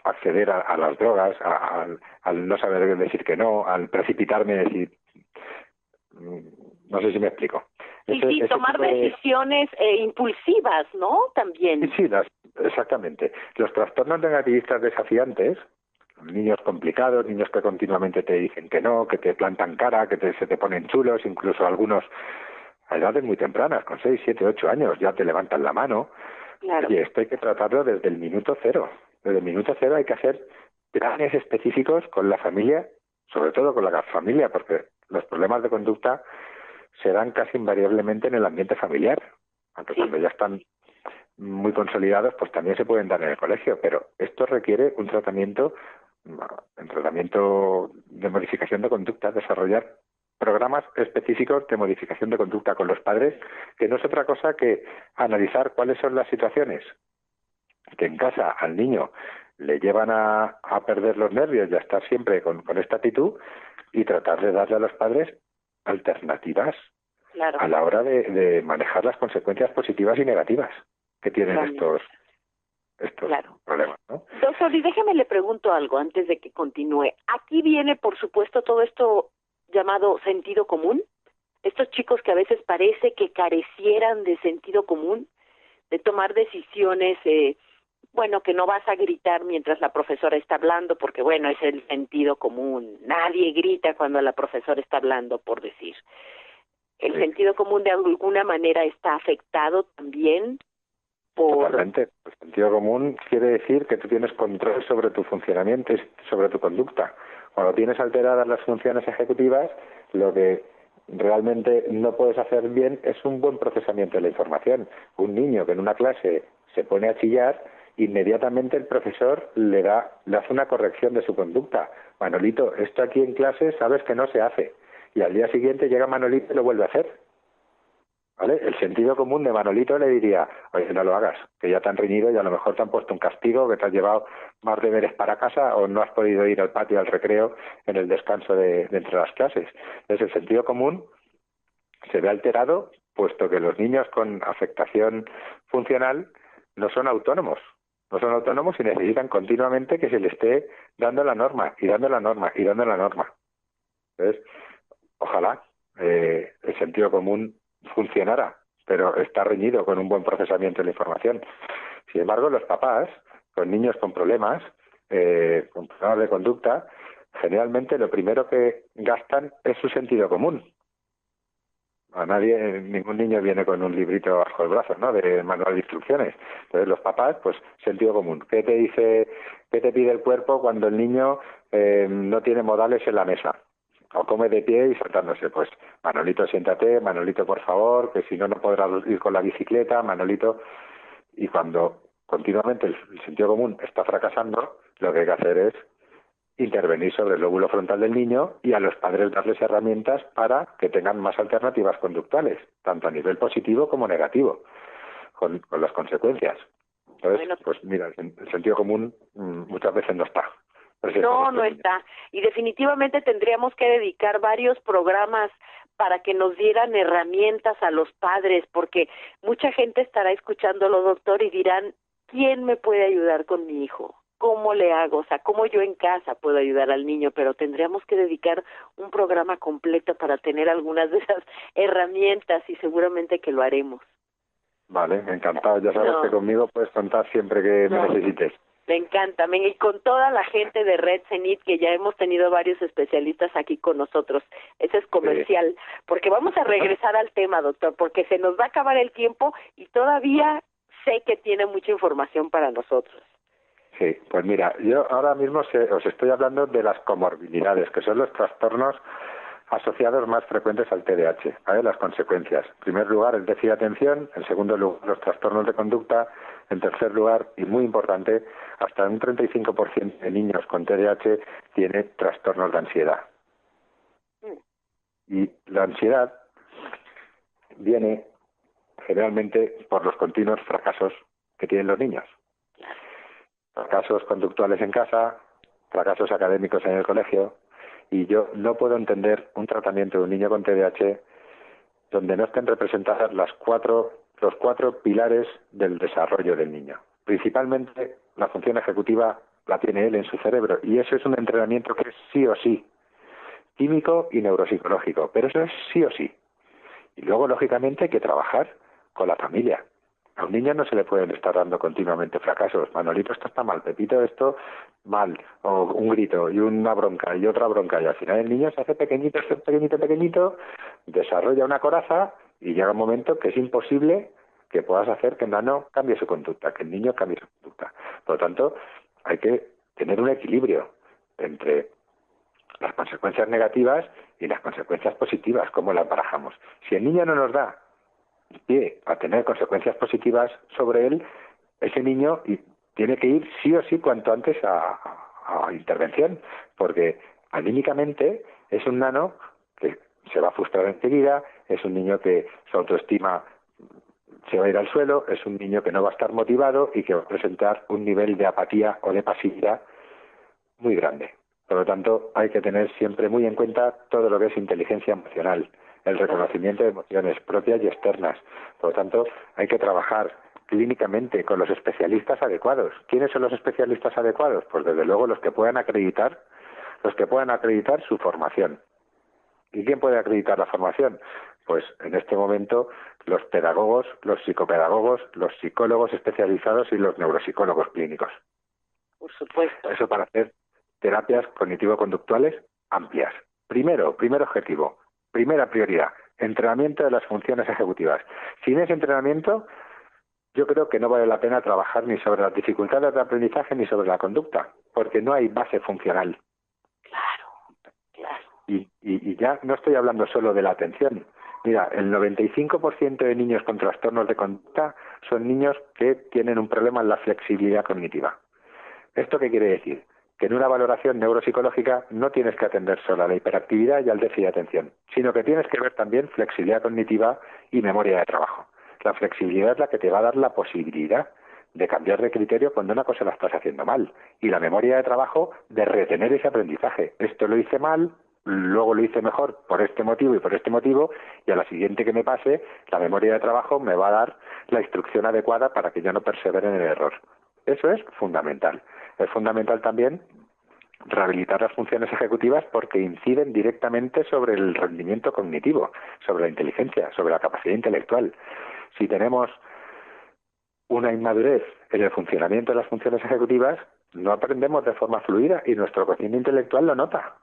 [SPEAKER 2] acceder a las drogas, al no saber decir que no, al precipitarme y decir... No sé si me explico.
[SPEAKER 1] Sí, tomar decisiones impulsivas, ¿no? También.
[SPEAKER 2] Sí, exactamente. Los trastornos negativistas desafiantes, niños complicados, niños que continuamente te dicen que no, que te plantan cara, que se te ponen chulos, incluso algunos a edades muy tempranas, con 6, 7, 8 años, ya te levantan la mano.
[SPEAKER 1] Claro.
[SPEAKER 2] Y esto hay que tratarlo desde el minuto cero. Desde el minuto cero hay que hacer planes específicos con la familia, sobre todo con la familia, porque los problemas de conducta se dan casi invariablemente en el ambiente familiar. Aunque sí, cuando ya están muy consolidados, pues también se pueden dar en el colegio, pero esto requiere un tratamiento de modificación de conducta, desarrollar programas específicos de modificación de conducta con los padres, que no es otra cosa que analizar cuáles son las situaciones que en casa al niño le llevan a perder los nervios y a estar siempre con esta actitud, y tratar de darle a los padres alternativas a la hora de manejar las consecuencias positivas y negativas que tienen estos problemas, ¿no?
[SPEAKER 1] Doctor, y déjeme le pregunto algo antes de que continúe. Aquí viene, por supuesto, todo esto llamado sentido común. Estos chicos que a veces parece que carecieran de sentido común, de tomar decisiones, bueno, que no vas a gritar mientras la profesora está hablando, porque bueno, es el sentido común. Nadie grita cuando la profesora está hablando, por decir. ¿El sentido común de alguna manera está afectado también?
[SPEAKER 2] Totalmente. El sentido común quiere decir que tú tienes control sobre tu funcionamiento y sobre tu conducta. Cuando tienes alteradas las funciones ejecutivas, lo que realmente no puedes hacer bien es un buen procesamiento de la información. Un niño que en una clase se pone a chillar, inmediatamente el profesor le hace una corrección de su conducta. Manolito, esto aquí en clase sabes que no se hace. Y al día siguiente llega Manolito y lo vuelve a hacer. ¿Vale? El sentido común de Manolito le diría, oye, no lo hagas, que ya te han reñido y a lo mejor te han puesto un castigo, que te has llevado más deberes para casa o no has podido ir al patio al recreo en el descanso de entre las clases. Entonces el sentido común se ve alterado, puesto que los niños con afectación funcional no son autónomos. No son autónomos y necesitan continuamente que se les esté dando la norma, y dando la norma, y dando la norma. Entonces, ojalá el sentido común funcionara, pero está reñido con un buen procesamiento de la información. Sin embargo, los papás, con niños con problemas de conducta, generalmente lo primero que gastan es su sentido común. Ningún niño viene con un librito bajo el brazo, ¿no?, de manual de instrucciones. Entonces los papás, pues sentido común. ¿Qué te pide el cuerpo cuando el niño no tiene modales en la mesa? O come de pie y saltándose, pues Manolito, siéntate, Manolito, por favor, que si no, no podrás ir con la bicicleta, Manolito. Y cuando continuamente el sentido común está fracasando, lo que hay que hacer es intervenir sobre el lóbulo frontal del niño y a los padres darles herramientas para que tengan más alternativas conductuales, tanto a nivel positivo como negativo, con las consecuencias. Entonces, pues mira, el sentido común muchas veces no está.
[SPEAKER 1] No está. Y definitivamente tendríamos que dedicar varios programas para que nos dieran herramientas a los padres, porque mucha gente estará escuchándolo, doctor, y dirán, ¿quién me puede ayudar con mi hijo? ¿Cómo le hago? O sea, ¿cómo yo en casa puedo ayudar al niño? Pero tendríamos que dedicar un programa completo para tener algunas de esas herramientas y seguramente que lo haremos.
[SPEAKER 2] Vale, encantado. Ya sabes que conmigo puedes contar siempre que me necesites.
[SPEAKER 1] Me encanta, y con toda la gente de Red Zenit, que ya hemos tenido varios especialistas aquí con nosotros. Ese es comercial, porque vamos a regresar al tema, doctor, porque se nos va a acabar el tiempo y todavía sé que tiene mucha información para nosotros.
[SPEAKER 2] Sí, pues mira, yo ahora mismo os estoy hablando de las comorbilidades, que son los trastornos asociados más frecuentes al TDAH, ¿vale? Las consecuencias. En primer lugar, el déficit de atención. En segundo lugar, los trastornos de conducta. En tercer lugar, y muy importante, hasta un 35% de niños con TDAH tiene trastornos de ansiedad. Y la ansiedad viene generalmente por los continuos fracasos que tienen los niños. Fracasos conductuales en casa, fracasos académicos en el colegio. Y yo no puedo entender un tratamiento de un niño con TDAH donde no estén representadas los cuatro pilares del desarrollo del niño. Principalmente la función ejecutiva la tiene él en su cerebro, y eso es un entrenamiento que es sí o sí, químico y neuropsicológico, pero eso es sí o sí. Y luego, lógicamente, hay que trabajar con la familia. A un niño no se le pueden estar dando continuamente fracasos. Manolito, esto está mal, Pepito, esto mal, o un grito y una bronca y otra bronca, y al final el niño se hace pequeñito, desarrolla una coraza y llega un momento que es imposible que puedas hacer que el nano cambie su conducta, que el niño cambie su conducta. Por lo tanto, hay que tener un equilibrio entre las consecuencias negativas y las consecuencias positivas, cómo las barajamos. Si el niño no nos da pie a tener consecuencias positivas sobre él, ese niño tiene que ir sí o sí cuanto antes a intervención, porque anímicamente es un nano que se va a frustrar enseguida, es un niño que su autoestima se va a ir al suelo, es un niño que no va a estar motivado y que va a presentar un nivel de apatía o de pasividad muy grande. Por lo tanto, hay que tener siempre muy en cuenta todo lo que es inteligencia emocional, el reconocimiento de emociones propias y externas. Por lo tanto, hay que trabajar clínicamente con los especialistas adecuados. ¿Quiénes son los especialistas adecuados? Pues desde luego los que puedan acreditar su formación. ¿Y quién puede acreditar la formación? Pues en este momento los pedagogos, los psicopedagogos, los psicólogos especializados y los neuropsicólogos clínicos.
[SPEAKER 1] Por supuesto.
[SPEAKER 2] Eso para hacer terapias cognitivo-conductuales amplias. Primer objetivo, primera prioridad, entrenamiento de las funciones ejecutivas. Sin ese entrenamiento, yo creo que no vale la pena trabajar ni sobre las dificultades de aprendizaje ni sobre la conducta, porque no hay base funcional.
[SPEAKER 1] Claro.
[SPEAKER 2] Y ya no estoy hablando solo de la atención. Mira, el 95% de niños con trastornos de conducta son niños que tienen un problema en la flexibilidad cognitiva. ¿Esto qué quiere decir? Que en una valoración neuropsicológica no tienes que atender solo a la hiperactividad y al déficit de atención, sino que tienes que ver también flexibilidad cognitiva y memoria de trabajo. La flexibilidad es la que te va a dar la posibilidad de cambiar de criterio cuando una cosa la estás haciendo mal. Y la memoria de trabajo de retener ese aprendizaje. Esto lo hice mal, luego lo hice mejor por este motivo y por este motivo, y a la siguiente que me pase, la memoria de trabajo me va a dar la instrucción adecuada para que yo no persevere en el error. Eso es fundamental. Es fundamental también rehabilitar las funciones ejecutivas porque inciden directamente sobre el rendimiento cognitivo, sobre la inteligencia, sobre la capacidad intelectual. Si tenemos una inmadurez en el funcionamiento de las funciones ejecutivas, no aprendemos de forma fluida y nuestro cociente intelectual lo nota.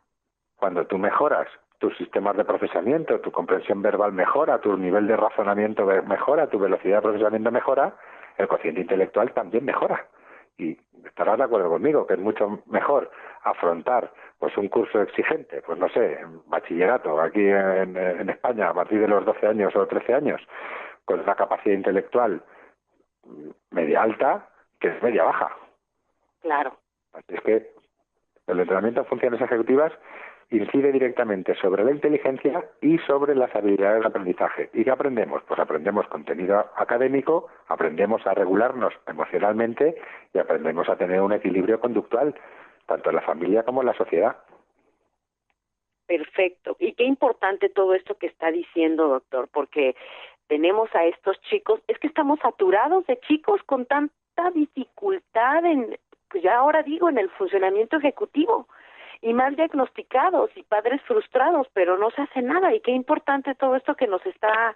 [SPEAKER 2] Cuando tú mejoras tus sistemas de procesamiento, tu comprensión verbal mejora, tu nivel de razonamiento mejora, tu velocidad de procesamiento mejora, el cociente intelectual también mejora. Y estarás de acuerdo conmigo que es mucho mejor afrontar pues un curso exigente, pues no sé, bachillerato, aquí en España, a partir de los 12 años o 13 años, con una capacidad intelectual media alta, que es media baja.
[SPEAKER 1] Claro.
[SPEAKER 2] Así es que el entrenamiento en funciones ejecutivas incide directamente sobre la inteligencia y sobre las habilidades de aprendizaje. ¿Y qué aprendemos? Pues aprendemos contenido académico, aprendemos a regularnos emocionalmente y aprendemos a tener un equilibrio conductual, tanto en la familia como en la sociedad.
[SPEAKER 1] Perfecto. Y qué importante todo esto que está diciendo, doctor, porque tenemos a estos chicos, es que estamos saturados de chicos con tanta dificultad en, pues ya ahora digo, en el funcionamiento ejecutivo, y mal diagnosticados y padres frustrados, pero no se hace nada. Y qué importante todo esto que nos está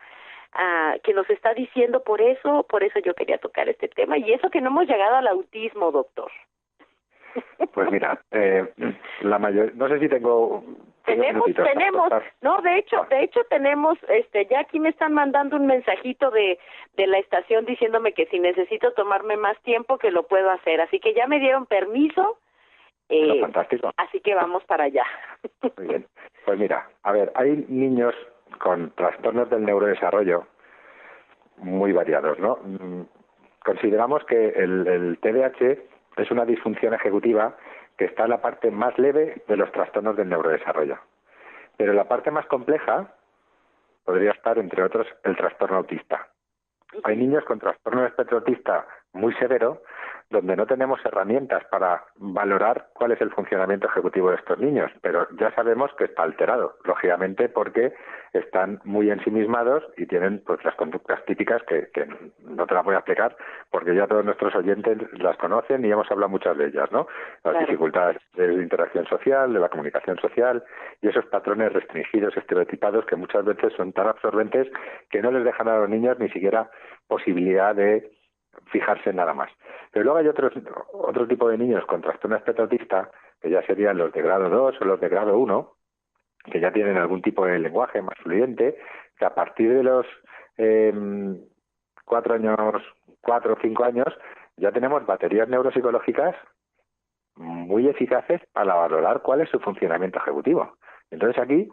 [SPEAKER 1] diciendo. Por eso yo quería tocar este tema, y eso que no hemos llegado al autismo, doctor.
[SPEAKER 2] Pues mira, la mayor, no sé si tenemos, no,
[SPEAKER 1] de hecho tenemos, ya aquí me están mandando un mensajito de la estación diciéndome que si necesito tomarme más tiempo que lo puedo hacer, así que ya me dieron permiso.
[SPEAKER 2] Fantástico.
[SPEAKER 1] Así que vamos para allá.
[SPEAKER 2] Muy bien. Pues mira, a ver, hay niños con trastornos del neurodesarrollo muy variados, ¿no? Consideramos que el TDAH es una disfunción ejecutiva que está en la parte más leve de los trastornos del neurodesarrollo. Pero la parte más compleja podría estar, entre otros, el trastorno autista. Hay niños con trastorno de espectro autista muy severo, donde no tenemos herramientas para valorar cuál es el funcionamiento ejecutivo de estos niños, pero ya sabemos que está alterado, lógicamente porque están muy ensimismados y tienen pues las conductas típicas que no te las voy a explicar porque ya todos nuestros oyentes las conocen y hemos hablado muchas de ellas, ¿no? Las dificultades de interacción social, de la comunicación social y esos patrones restringidos, estereotipados que muchas veces son tan absorbentes que no les dejan a los niños ni siquiera posibilidad de fijarse en nada más. Pero luego hay otro tipo de niños con trastorno espectro autista, que ya serían los de grado 2 o los de grado 1, que ya tienen algún tipo de lenguaje más fluyente, que a partir de los 4 o 5 años, ya tenemos baterías neuropsicológicas muy eficaces para valorar cuál es su funcionamiento ejecutivo. Entonces aquí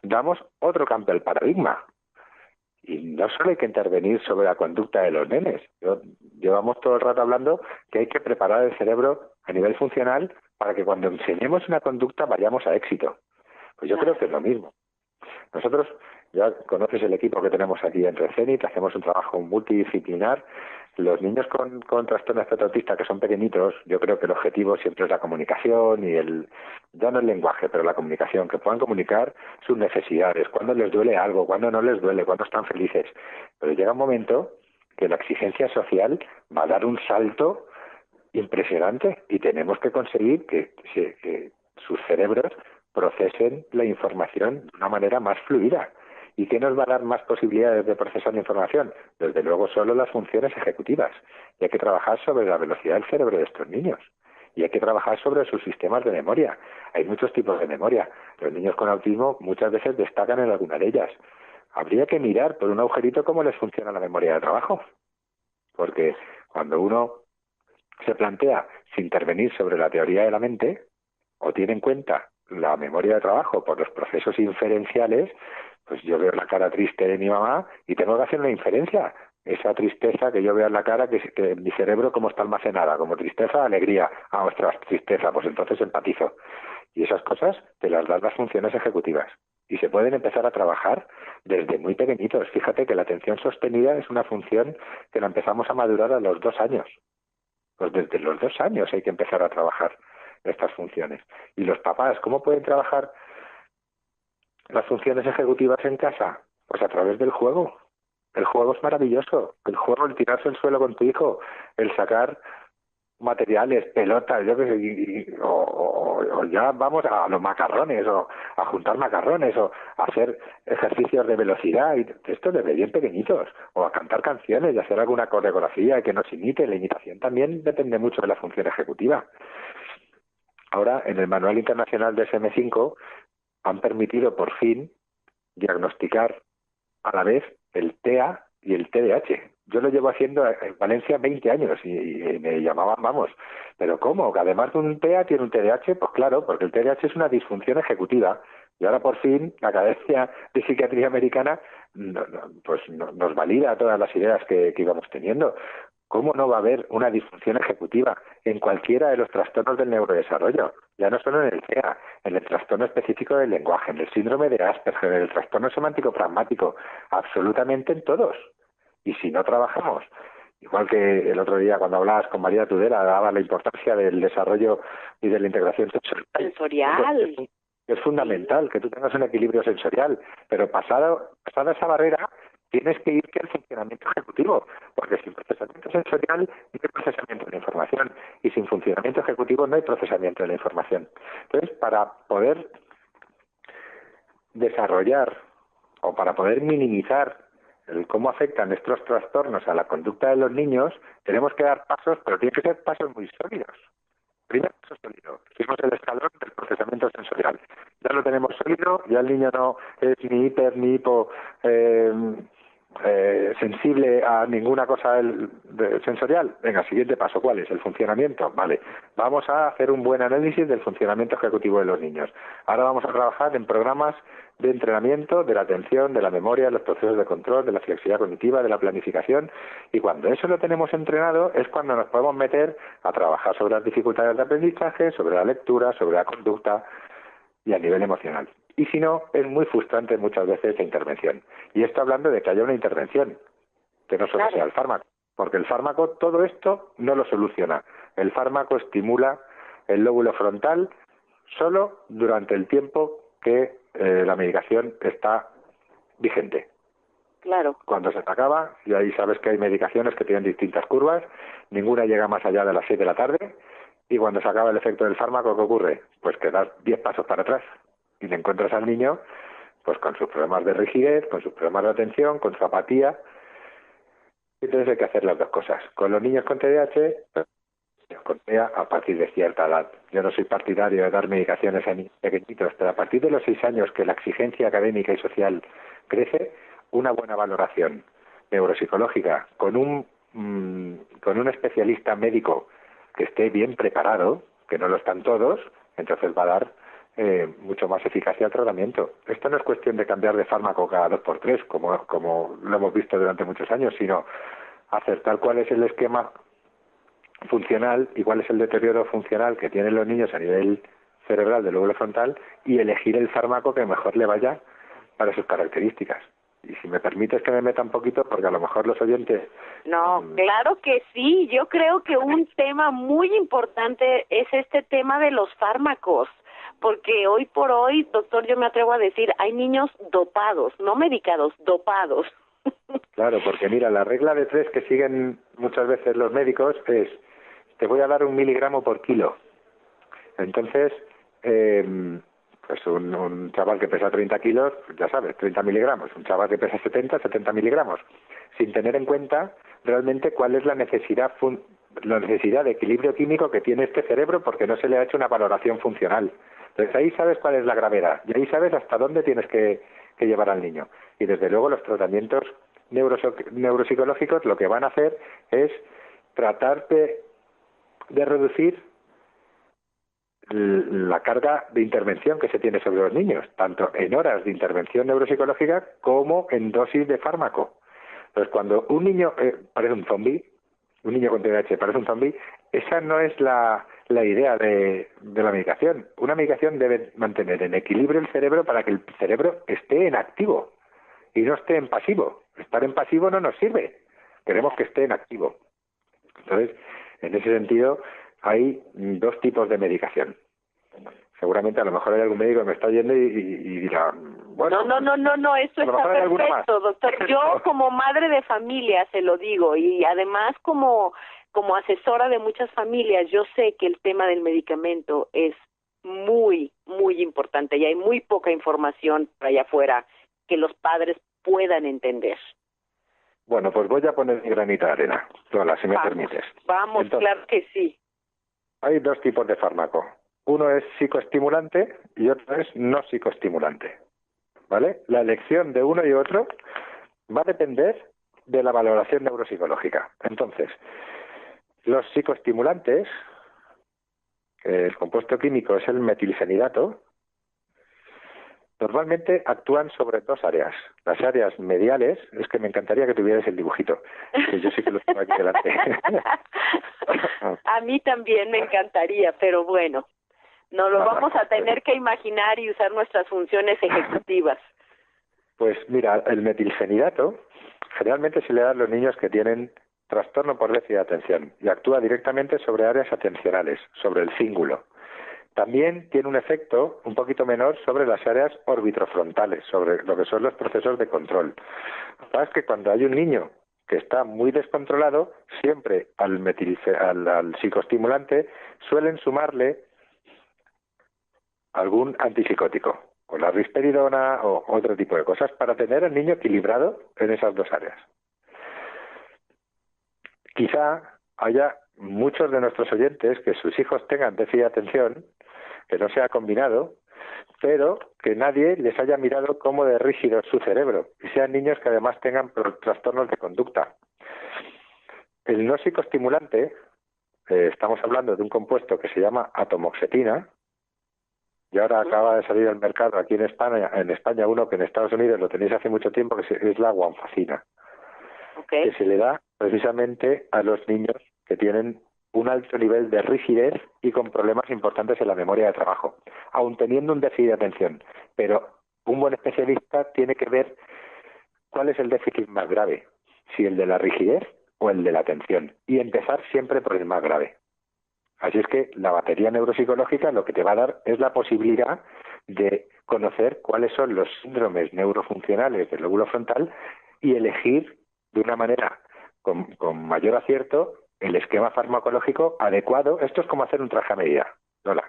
[SPEAKER 2] damos otro cambio al paradigma. Y no solo hay que intervenir sobre la conducta de los nenes. Llevamos todo el rato hablando que hay que preparar el cerebro a nivel funcional para que cuando enseñemos una conducta vayamos a éxito. Pues yo creo que es lo mismo. Nosotros, ya conoces el equipo que tenemos aquí en Recenit, hacemos un trabajo multidisciplinar. Los niños con trastorno espectro autista que son pequeñitos, yo creo que el objetivo siempre es la comunicación y ya no el lenguaje, pero la comunicación, que puedan comunicar sus necesidades, cuando les duele algo, cuando no les duele, cuando están felices. Pero llega un momento que la exigencia social va a dar un salto impresionante y tenemos que conseguir que sus cerebros procesen la información de una manera más fluida. ¿Y qué nos va a dar más posibilidades de procesar la información? Desde luego solo las funciones ejecutivas. Y hay que trabajar sobre la velocidad del cerebro de estos niños. Y hay que trabajar sobre sus sistemas de memoria. Hay muchos tipos de memoria. Los niños con autismo muchas veces destacan en alguna de ellas. Habría que mirar por un agujerito cómo les funciona la memoria de trabajo. Porque cuando uno se plantea si intervenir sobre la teoría de la mente, o tiene en cuenta la memoria de trabajo, por los procesos inferenciales, pues yo veo la cara triste de mi mamá y tengo que hacer una inferencia. Esa tristeza que yo veo en la cara, que en mi cerebro como está almacenada, como tristeza, alegría, ostras, tristeza, pues entonces empatizo. Y esas cosas te las dan las funciones ejecutivas. Y se pueden empezar a trabajar desde muy pequeñitos. Fíjate que la atención sostenida es una función que la empezamos a madurar a los 2 años. Pues desde los 2 años hay que empezar a trabajar estas funciones. Y los papás, ¿cómo pueden trabajar las funciones ejecutivas en casa? Pues a través del juego. El juego es maravilloso. El juego, el tirarse al suelo con tu hijo, el sacar materiales, pelotas, yo que sé, o ya vamos a los macarrones, o a juntar macarrones, o a hacer ejercicios de velocidad, y esto desde bien pequeñitos, o a cantar canciones y hacer alguna coreografía que nos imite. La imitación también depende mucho de la función ejecutiva. Ahora, en el Manual Internacional de SM5 han permitido por fin diagnosticar a la vez el TEA y el TDAH. Yo lo llevo haciendo en Valencia 20 años y me llamaban, vamos, ¿pero cómo? ¿Que además de un TEA tiene un TDAH? Pues claro, porque el TDAH es una disfunción ejecutiva. Y ahora por fin la Academia de Psiquiatría Americana nos valida todas las ideas que íbamos teniendo. ¿Cómo no va a haber una disfunción ejecutiva en cualquiera de los trastornos del neurodesarrollo? Ya no solo en el TEA, en el trastorno específico del lenguaje, en el síndrome de Asperger, en el trastorno semántico pragmático, absolutamente en todos. Y si no trabajamos, igual que el otro día cuando hablabas con María Tudela, daba la importancia del desarrollo y de la integración sensorial. Es fundamental que tú tengas un equilibrio sensorial, pero pasada esa barrera, tienes que irte al funcionamiento ejecutivo, porque sin procesamiento sensorial no hay procesamiento de la información, y sin funcionamiento ejecutivo no hay procesamiento de la información. Entonces, para poder desarrollar o para poder minimizar cómo afectan estos trastornos a la conducta de los niños, tenemos que dar pasos, pero tienen que ser pasos muy sólidos. Primer paso sólido, hicimos el escalón del procesamiento sensorial. Ya lo tenemos sólido, ya el niño no es ni hiper ni hipo sensible a ninguna cosa sensorial. Venga, siguiente paso, ¿cuál es? El funcionamiento. Vale, vamos a hacer un buen análisis del funcionamiento ejecutivo de los niños. Ahora vamos a trabajar en programas de entrenamiento de la atención, de la memoria, de los procesos de control, de la flexibilidad cognitiva, de la planificación, y cuando eso lo tenemos entrenado es cuando nos podemos meter a trabajar sobre las dificultades de aprendizaje, sobre la lectura, sobre la conducta y a nivel emocional. Y si no, es muy frustrante muchas veces la intervención. Y esto hablando de que haya una intervención, que no solo sea el fármaco, porque el fármaco todo esto no lo soluciona. El fármaco estimula el lóbulo frontal solo durante el tiempo que la medicación está vigente.
[SPEAKER 1] Claro.
[SPEAKER 2] Cuando se te acaba, y ahí sabes que hay medicaciones que tienen distintas curvas, ninguna llega más allá de las 6 de la tarde, y cuando se acaba el efecto del fármaco, ¿qué ocurre? Pues que das 10 pasos para atrás y le encuentras al niño pues con sus problemas de rigidez, con sus problemas de atención, con su apatía. Entonces hay que hacer las dos cosas. Con los niños con TDAH, con TEA a partir de cierta edad. Yo no soy partidario de dar medicaciones a niños pequeñitos, pero a partir de los 6 años que la exigencia académica y social crece, una buena valoración neuropsicológica con un especialista médico que esté bien preparado, que no lo están todos, entonces va a dar mucho más eficacia al tratamiento. Esto no es cuestión de cambiar de fármaco cada 2x3, como lo hemos visto durante muchos años, sino acertar cuál es el esquema funcional y cuál es el deterioro funcional que tienen los niños a nivel cerebral del lóbulo frontal y elegir el fármaco que mejor le vaya para sus características. Y si me permites que me meta un poquito, porque a lo mejor los oyentes...
[SPEAKER 1] No, claro que sí. Yo creo que un tema muy importante es este tema de los fármacos, porque hoy por hoy, doctor, yo me atrevo a decir, hay niños dopados, no medicados, dopados.
[SPEAKER 2] Claro, porque mira, la regla de 3 que siguen muchas veces los médicos es, te voy a dar 1 miligramo por kilo. Entonces, pues un chaval que pesa 30 kilos, ya sabes, 30 miligramos. Un chaval que pesa 70 miligramos. Sin tener en cuenta realmente cuál es la necesidad de equilibrio químico que tiene este cerebro, porque no se le ha hecho una valoración funcional. Entonces ahí sabes cuál es la gravedad y ahí sabes hasta dónde tienes que llevar al niño. Y desde luego los tratamientos neuropsicológicos lo que van a hacer es tratar de reducir la carga de intervención que se tiene sobre los niños, tanto en horas de intervención neuropsicológica como en dosis de fármaco. Entonces, cuando un niño parece un zombi, un niño con TDAH parece un zombi, esa no es la idea de la medicación. Una medicación debe mantener en equilibrio el cerebro para que el cerebro esté en activo y no esté en pasivo. Estar en pasivo no nos sirve. Queremos que esté en activo. Entonces, en ese sentido, hay dos tipos de medicación. Seguramente a lo mejor hay algún médico que me está oyendo y dirá, bueno...
[SPEAKER 1] No, eso está perfecto, doctor. Yo como madre de familia se lo digo, y además como asesora de muchas familias, yo sé que el tema del medicamento es muy, muy importante y hay muy poca información para allá afuera que los padres puedan entender.
[SPEAKER 2] Bueno, pues voy a poner mi granita de arena, Lola, si me permites.
[SPEAKER 1] Vamos, entonces, claro que sí.
[SPEAKER 2] Hay dos tipos de fármaco. Uno es psicoestimulante y otro es no psicoestimulante. ¿Vale? La elección de uno y otro va a depender de la valoración neuropsicológica. Entonces, los psicoestimulantes, el compuesto químico es el metilfenidato, normalmente actúan sobre dos áreas. Las áreas mediales, es que me encantaría que tuvieras el dibujito, que yo sí que lo tengo aquí delante.
[SPEAKER 1] A mí también me encantaría, pero bueno, nos lo vamos a tener que imaginar y usar nuestras funciones ejecutivas.
[SPEAKER 2] Pues mira, el metilfenidato generalmente se le da a los niños que tienen trastorno por déficit de atención y actúa directamente sobre áreas atencionales, sobre el cíngulo. También tiene un efecto un poquito menor sobre las áreas orbitrofrontales, sobre lo que son los procesos de control. Lo que pasa es que cuando hay un niño que está muy descontrolado, siempre al psicoestimulante suelen sumarle algún antipsicótico, o la risperidona o otro tipo de cosas, para tener al niño equilibrado en esas dos áreas. Quizá haya muchos de nuestros oyentes que sus hijos tengan déficit de atención, que no sea combinado, pero que nadie les haya mirado cómo de rígido es su cerebro, y sean niños que además tengan trastornos de conducta. El no psicoestimulante, estamos hablando de un compuesto que se llama atomoxetina, y ahora acaba de salir al mercado aquí en España uno que en Estados Unidos lo tenéis hace mucho tiempo, que es la guanfacina, que se le da precisamente a los niños que tienen un alto nivel de rigidez y con problemas importantes en la memoria de trabajo, aun teniendo un déficit de atención. Pero un buen especialista tiene que ver cuál es el déficit más grave, si el de la rigidez o el de la atención, y empezar siempre por el más grave. Así es que la batería neuropsicológica lo que te va a dar es la posibilidad de conocer cuáles son los síndromes neurofuncionales del lóbulo frontal y elegir de una manera con mayor acierto el esquema farmacológico adecuado. Esto es como hacer un traje a medida, Lola.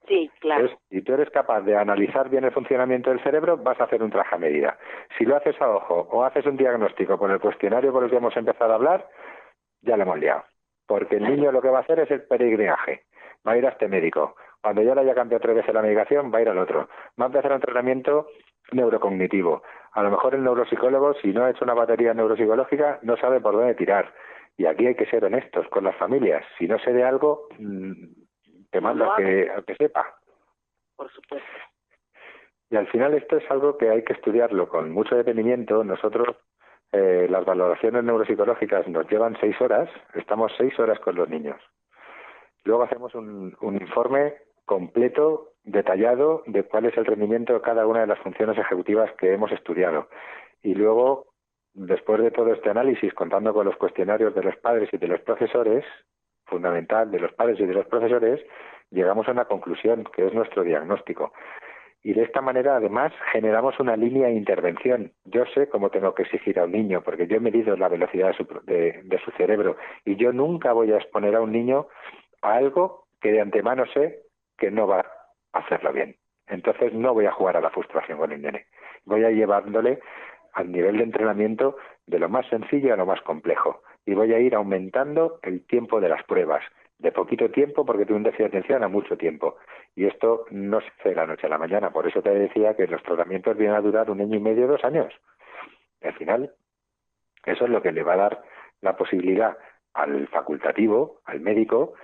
[SPEAKER 1] Sí, claro.
[SPEAKER 2] Entonces, si tú eres capaz de analizar bien el funcionamiento del cerebro, vas a hacer un traje a medida. Si lo haces a ojo o haces un diagnóstico por el cuestionario por el que hemos empezado a hablar, ya lo hemos liado. Porque el niño lo que va a hacer es el peregrinaje. Va a ir a este médico. Cuando ya le haya cambiado 3 veces la medicación, va a ir al otro. Va a empezar un tratamiento neurocognitivo. A lo mejor el neuropsicólogo, si no ha hecho una batería neuropsicológica, no sabe por dónde tirar. Y aquí hay que ser honestos con las familias. Si no sé de algo, te mando a que sepa.
[SPEAKER 1] Por supuesto.
[SPEAKER 2] Y al final esto es algo que hay que estudiarlo con mucho detenimiento. Nosotros, las valoraciones neuropsicológicas nos llevan 6 horas. Estamos 6 horas con los niños. Luego hacemos un informe completo, detallado, de cuál es el rendimiento de cada una de las funciones ejecutivas que hemos estudiado. Y luego, después de todo este análisis, contando con los cuestionarios de los padres y de los profesores, fundamental de los padres y de los profesores, llegamos a una conclusión, que es nuestro diagnóstico. Y de esta manera, además, generamos una línea de intervención. Yo sé cómo tengo que exigir a un niño, porque yo he medido la velocidad de su cerebro, y yo nunca voy a exponer a un niño a algo que de antemano sé que no va a hacerlo bien. Entonces no voy a jugar a la frustración con el nene. Voy a llevándole al nivel de entrenamiento de lo más sencillo a lo más complejo. Y voy a ir aumentando el tiempo de las pruebas. De poquito tiempo, porque tengo un déficit de atención, a mucho tiempo. Y esto no se hace de la noche a la mañana. Por eso te decía que los tratamientos vienen a durar 1 año y medio, 2 años. Y al final, eso es lo que le va a dar la posibilidad al facultativo, al médico,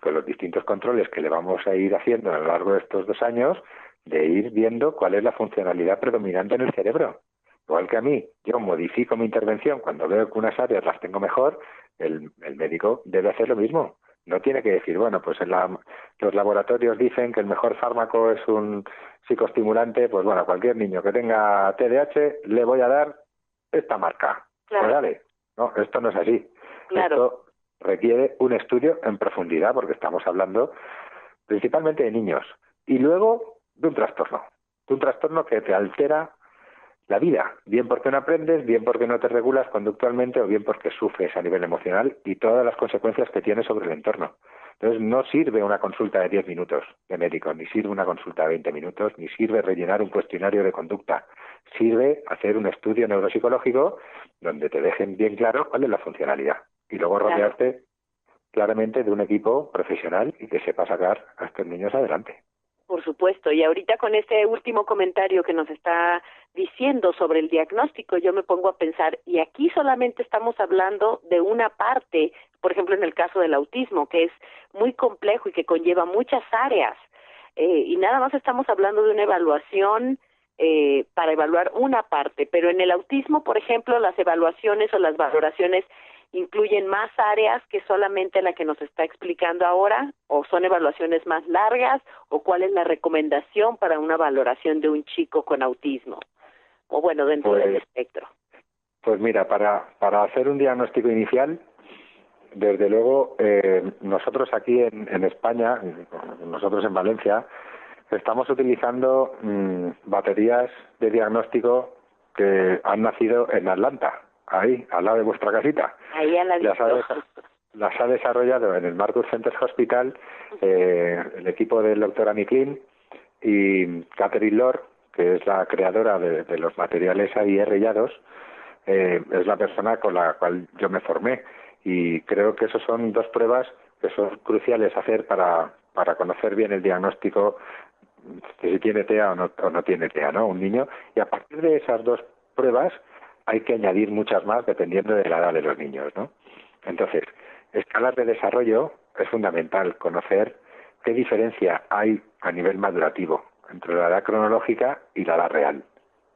[SPEAKER 2] con los distintos controles que le vamos a ir haciendo a lo largo de estos 2 años, de ir viendo cuál es la funcionalidad predominante en el cerebro. Igual que a mí, yo modifico mi intervención cuando veo que unas áreas las tengo mejor, el médico debe hacer lo mismo. No tiene que decir, bueno, pues los laboratorios dicen que el mejor fármaco es un psicoestimulante, pues bueno, a cualquier niño que tenga TDAH le voy a dar esta marca.
[SPEAKER 1] Claro.
[SPEAKER 2] Pues dale. No, esto no es así.
[SPEAKER 1] Claro.
[SPEAKER 2] Esto requiere un estudio en profundidad, porque estamos hablando principalmente de niños. Y luego de un trastorno que te altera la vida, bien porque no aprendes, bien porque no te regulas conductualmente o bien porque sufres a nivel emocional y todas las consecuencias que tiene sobre el entorno. Entonces no sirve una consulta de 10 minutos de médico, ni sirve una consulta de 20 minutos, ni sirve rellenar un cuestionario de conducta. Sirve hacer un estudio neuropsicológico donde te dejen bien claro cuál es la funcionalidad y luego rodearte claramente de un equipo profesional y que sepa sacar a estos niños adelante.
[SPEAKER 1] Por supuesto, y ahorita con este último comentario que nos está diciendo sobre el diagnóstico, yo me pongo a pensar, y aquí solamente estamos hablando de una parte, por ejemplo en el caso del autismo, que es muy complejo y que conlleva muchas áreas, y nada más estamos hablando de una evaluación para evaluar una parte, pero en el autismo, por ejemplo, las evaluaciones o las valoraciones incluyen más áreas que solamente la que nos está explicando ahora, o son evaluaciones más largas, o cuál es la recomendación para una valoración de un chico con autismo, o bueno, dentro del espectro.
[SPEAKER 2] Pues mira, para hacer un diagnóstico inicial, desde luego, nosotros aquí en España, nosotros en Valencia, estamos utilizando baterías de diagnóstico que han nacido en Atlanta, ahí, al lado de vuestra casita.
[SPEAKER 1] Ahí a la
[SPEAKER 2] las ha desarrollado en el Marcus Center Hospital el equipo del doctor Annie Klein y Catherine Lord, que es la creadora de los materiales AIR Yados, es la persona con la cual yo me formé. Y creo que esos son 2 pruebas que son cruciales hacer para conocer bien el diagnóstico de si tiene TEA o no tiene TEA, ¿no? Un niño. Y a partir de esas 2 pruebas hay que añadir muchas más dependiendo de la edad de los niños, ¿no? Entonces, escalas de desarrollo es fundamental conocer qué diferencia hay a nivel madurativo entre la edad cronológica y la edad real,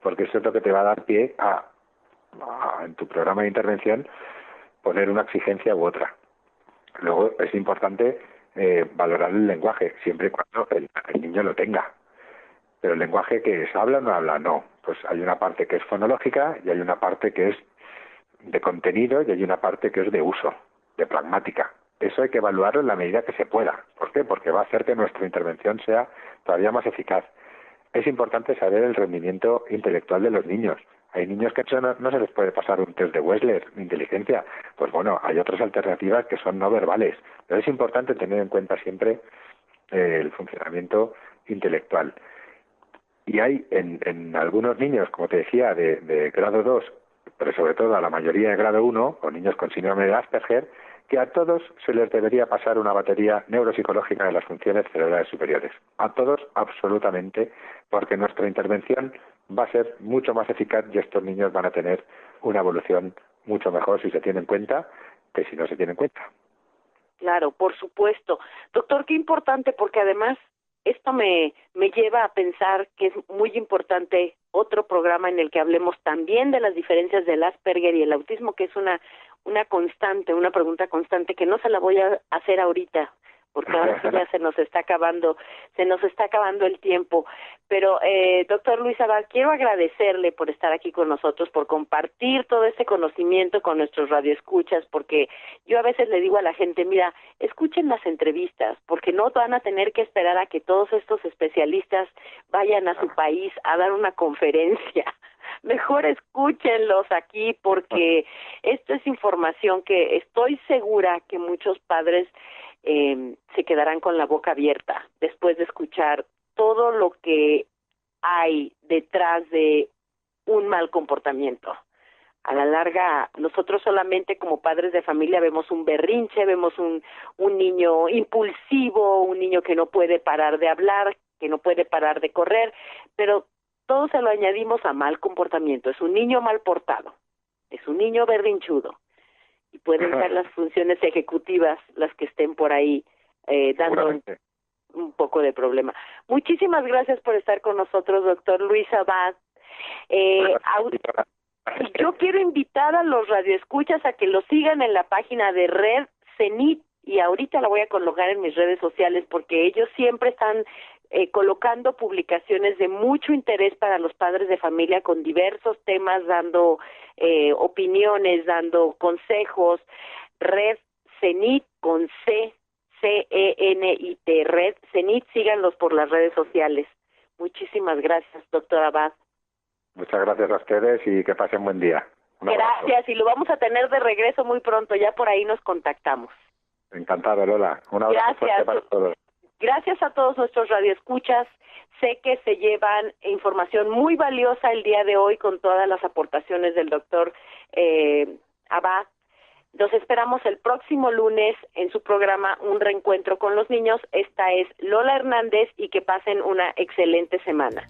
[SPEAKER 2] porque eso es lo que te va a dar pie a en tu programa de intervención poner una exigencia u otra. Luego es importante valorar el lenguaje, siempre y cuando el niño lo tenga. Pero el lenguaje, ¿qué es? ¿Habla o no habla? No. Pues hay una parte que es fonológica y hay una parte que es de contenido y hay una parte que es de uso, de pragmática. Eso hay que evaluarlo en la medida que se pueda. ¿Por qué? Porque va a hacer que nuestra intervención sea todavía más eficaz. Es importante saber el rendimiento intelectual de los niños. Hay niños que no se les puede pasar un test de Wechsler de inteligencia. Pues bueno, hay otras alternativas que son no verbales. Pero es importante tener en cuenta siempre el funcionamiento intelectual. Y hay en algunos niños, como te decía, de grado 2, pero sobre todo a la mayoría de grado 1, o niños con síndrome de Asperger, que a todos se les debería pasar una batería neuropsicológica de las funciones cerebrales superiores. A todos, absolutamente, porque nuestra intervención va a ser mucho más eficaz y estos niños van a tener una evolución mucho mejor si se tiene en cuenta que si no se tiene en cuenta.
[SPEAKER 1] Claro, por supuesto. Doctor, qué importante, porque además esto me lleva a pensar que es muy importante otro programa en el que hablemos también de las diferencias del Asperger y el autismo, que es una constante, una pregunta constante que no se la voy a hacer ahorita, porque ahora sí ya se nos está acabando el tiempo. Pero, doctor Luis Abad, quiero agradecerle por estar aquí con nosotros, por compartir todo este conocimiento con nuestros radioescuchas, porque yo a veces le digo a la gente, mira, escuchen las entrevistas, porque no van a tener que esperar a que todos estos especialistas vayan a su país a dar una conferencia. Mejor escúchenlos aquí, porque esto es información que estoy segura que muchos padres se quedarán con la boca abierta después de escuchar todo lo que hay detrás de un mal comportamiento. A la larga, nosotros solamente como padres de familia vemos un berrinche, vemos un niño impulsivo, un niño que no puede parar de hablar, que no puede parar de correr, pero todo se lo añadimos a mal comportamiento. Es un niño mal portado, es un niño berrinchudo, y pueden ser las funciones ejecutivas las que estén por ahí dando un poco de problema. Muchísimas gracias por estar con nosotros, doctor Luis Abad. Yo quiero invitar a los radioescuchas a que lo sigan en la página de Red Cenit, y ahorita la voy a colocar en mis redes sociales porque ellos siempre están colocando publicaciones de mucho interés para los padres de familia con diversos temas, dando opiniones, dando consejos. Red Cenit con C-E-N-I-T, Red Cenit, síganlos por las redes sociales. Muchísimas gracias, doctor Abad.
[SPEAKER 2] Muchas gracias a ustedes y que pasen buen día.
[SPEAKER 1] Gracias, y lo vamos a tener de regreso muy pronto, ya por ahí nos contactamos.
[SPEAKER 2] Encantado, Lola. Un abrazo fuerte para todos.
[SPEAKER 1] Gracias a todos nuestros radioescuchas. Sé que se llevan información muy valiosa el día de hoy con todas las aportaciones del doctor Abad. Los esperamos el próximo lunes en su programa Un Reencuentro con los Niños. Esta es Lola Hernández y que pasen una excelente semana.